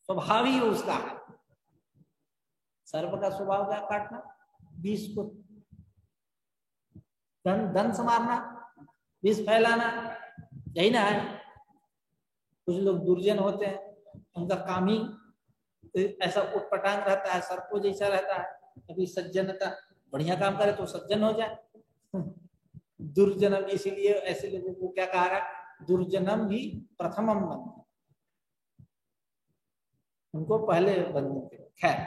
स्वभाव ही उसका है। सर्प का स्वभाव क्या? काटना, विष को दंश मारना, विष फैलाना, यही ना है। कुछ लोग दुर्जन होते हैं, उनका काम ही ऐसा उटपटांग रहता है, सर्पों जैसा रहता है। अभी सज्जनता, बढ़िया काम करे तो सज्जन हो जाए। दुर्जनम, इसीलिए ऐसे लोगों को क्या कहा है, दुर्जनम ही प्रथमम बंधन, उनको पहले बंधन के। खैर,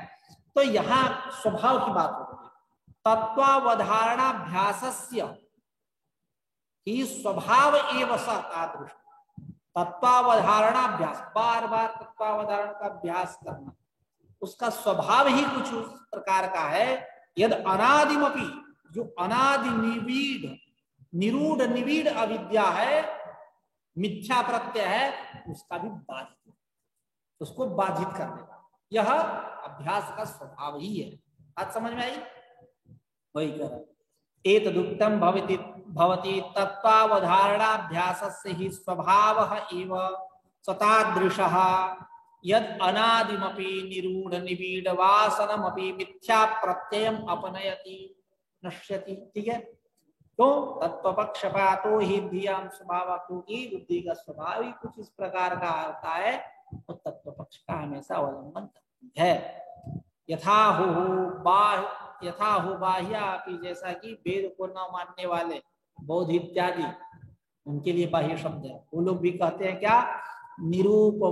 तो यहाँ स्वभाव की बात हो रही है। तत्वावधारणाभ्यासस्य ही स्वभाव एव स तादृश। तत्वावधारणाभ्यास, बार बार तत्वावधारण का अभ्यास करना, उसका स्वभाव ही कुछ उस प्रकार का है। यद अनादिमपि, जो अनादि निविड़ निरूढ़ निविड़ अविद्या है, मिथ्या प्रत्यय है, उसका भी बाधित, उसको बाधित कर देगा। यह अभ्यास का स्वभाव ही है। बात समझ में आई? वही कर एतदुक्तम भवति भवति तत्वावधारणाभ्यासस्य ही स्वभावः एव सतादृशः यद अनादिमपि निरूढ़ निबीड वासनमपि मिथ्या प्रत्ययम अपनयति नश्यति। ठीक है, तो तत्वपक्षपातो ही धियाम स्वभाव, क्योंकि बुद्धि का स्वभाव ही कुछ इस प्रकार का होता है, तो तत्व पक्ष का हमेशा अवलंबन करती है। यथा हो बाह्या, जैसा कि वेद को न मानने वाले बौद्ध इत्यादि, उनके लिए बाह्य शब्द है। वो लोग भी कहते हैं क्या, निरूप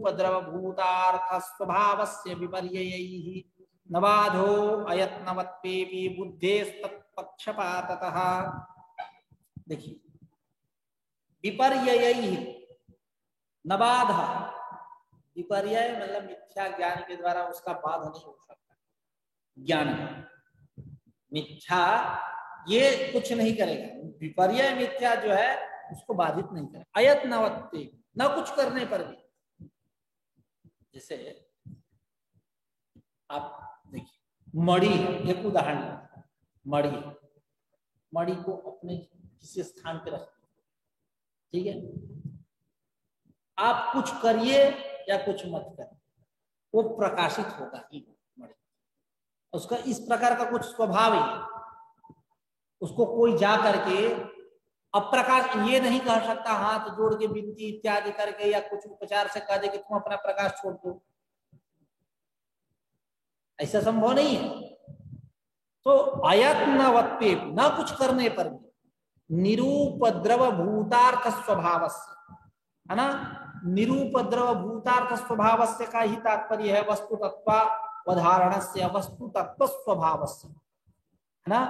द्रव भूतार्थ स्वभावस्य विपर्ययैहि नबाधो अयत्नवत्पेपि बुद्धेस्तत्पक्षपाततः। देखिए, विपर्ययैहि नबाध, विपर्यय मतलब मिथ्या ज्ञान के द्वारा उसका बाध नहीं हो सकता। ज्ञान मिथ्या ये कुछ नहीं करेगा, विपर्यय मिथ्या जो है उसको बाधित नहीं करेगा। अयत्नवत्ते, न कुछ करने पर भी। जैसे आप देखिए, मणि, एक उदाहरण, मणि को अपने किसी स्थान पर रख, ठीक है, आप कुछ करिए या कुछ मत करिए, वो प्रकाशित होगा ही मणि। उसका इस प्रकार का कुछ स्वभाव ही है। उसको कोई जा करके अप्रकाश, ये नहीं कह सकता हाथ जोड़ के विनती इत्यादि करके या कुछ उपचार से कह दे कि तुम अपना प्रकाश छोड़ दो, ऐसा संभव नहीं है। तो अयत्नवत्ते, न कुछ करने पर भी, निरूपद्रव भूतार्थ स्वभाव, है ना, निरूपद्रव भूतार्थ स्वभाव से का ही तात्पर्य है वस्तु तत्वावधारण से, वस्तु तत्व स्वभाव से, है ना,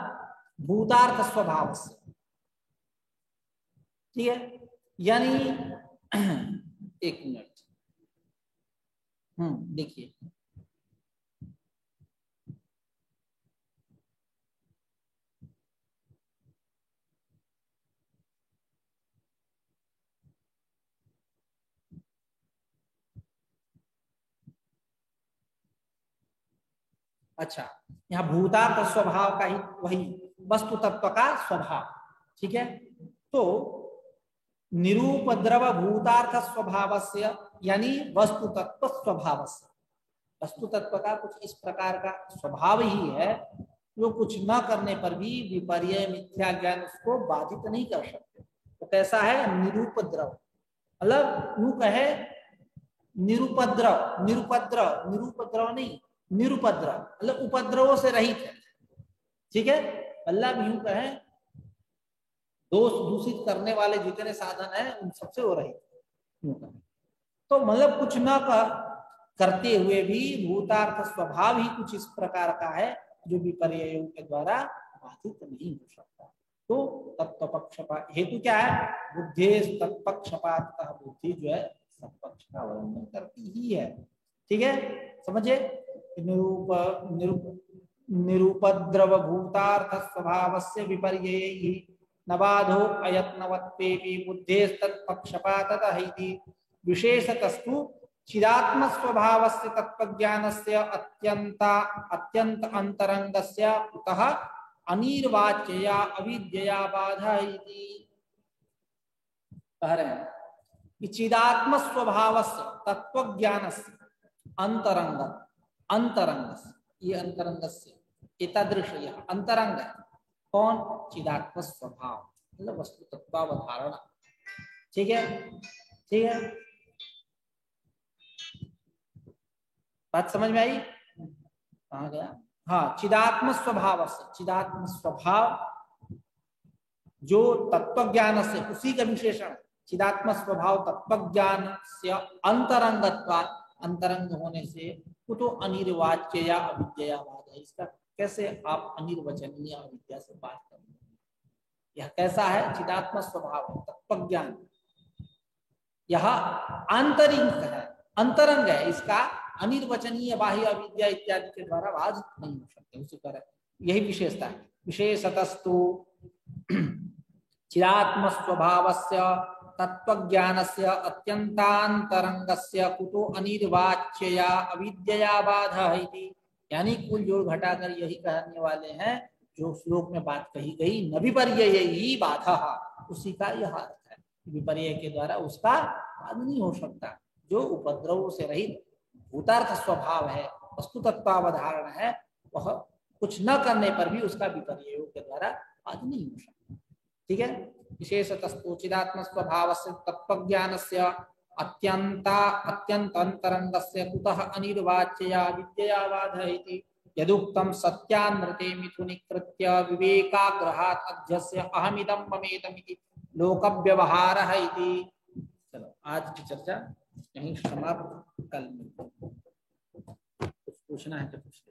भूतार्थ स्वभाव से। ठीक है, यानी एक मिनट, देखिए, अच्छा, यहाँ भूतार्थ स्वभाव का ही वही वस्तु तत्व का स्वभाव। ठीक है, तो निरूपद्रव भूतार्थ स्वभाव से, यानी वस्तु तत्व स्वभाव से, वस्तु तत्व का कुछ इस प्रकार का स्वभाव ही है, जो कुछ न करने पर भी विपर्यय मिथ्या ज्ञान उसको बाधित नहीं कर सकते। तो कैसा है, निरूपद्रव, मतलब यूं कहे निरुपद्रव, निरुपद्रव, निरुपद्रव नहीं, निरुपद्रव मतलब उपद्रवों से रहित है। ठीक है, मतलब यूं कहे दोष दूषित करने वाले जितने साधन है उन सबसे वो रहित है। तो मतलब कुछ न करते हुए भी भूतार्थ स्वभाव ही कुछ इस प्रकार का है, जो विपर्ययों के द्वारा बाधित नहीं हो सकता। तो तत्वपक्षपात हेतु क्या है, बुद्धि तत्पक्षपात, बुद्धि जो है सत्पक्ष का अवलंबन करती ही है। ठीक है, समझे, निरूपद्रव भूतार्थ स्वभावस्य विपर्ययैहि नबाधो अयत्नवत्पेपि बुद्धेस्तत्पक्षपाततः इति विशेषतस्तु चिदात्म स्वभावस्य तत्त्वज्ञानस्य अत्यंत अंतरंगस्य कुतः अनिर्वाच्यया अविद्यया बाधा इति। कह रहे हैं कि चिदात्म स्वभावस्य तत्त्वज्ञानस्य अंतरंग, अंतरंग, ये अंतरंगस्य एतादृश, यह अंतरंग है, कौन? चिदात्म स्वभाव, मतलब वस्तु तत्वावधारणा। ठीक है, ठीक है, बात समझ में आई? कहाँ गया? हाँ, चिदात्म स्वभाव से, चिदात्म स्वभाव जो तत्व ज्ञान से, उसी का विशेषण चिदात्म स्वभाव तत्व ज्ञान से अंतरंगत्वा, अंतरंग होने से कुतो अनिर्वाच्य या अविद्यावाद है। इसका कैसे आप अनिर्वचनीय अविद्या से बात करेंगे? यह कैसा है? चिदात्म स्वभाव तत्व ज्ञान, यह आंतरिक है, अंतरंग है, इसका अनिर्वचनीय बाह्य अविद्या इत्यादि के द्वारा वाद नहीं हो सकते। उसी पर यही विशेषता है। विशेषतस्तु चिदात्म स्वभावस्य तत्वज्ञानस्य अत्यंतांतरंगस्य कुतो अनिर्वाच्यया अविद्यया बाधा है। यानी कुल जोड़ घटाकर यही कहने वाले हैं जो श्लोक में बात कही गई, न विपर्ययी बाधा, उसी का यह अर्थ है। विपर्यय के द्वारा उसका बाध नहीं हो सकता। जो उपद्रव से रहित भूतार्थ स्वभाव है, वस्तु तत्वावधारण है, वह कुछ न करने पर भी उसका विपर्यय के द्वारा बाध नहीं हो सकता। ठीक है। विशेषतस्तु चिदात्म स्वभाव से तत्वज्ञान से अत्यंत अंतरंगस्य कुतः अनिर्वाच्यया विद्यावाद इति यदुक्तम सत्यानृते मिथुनीकृत्य विवेकाग्रहात् अध्यस्य अहमिदं ममेदम् इति लोक व्यवहार है इति। चलो आज की चर्चा यहीं समाप्त। कल कुछ पूछना है तो पूछ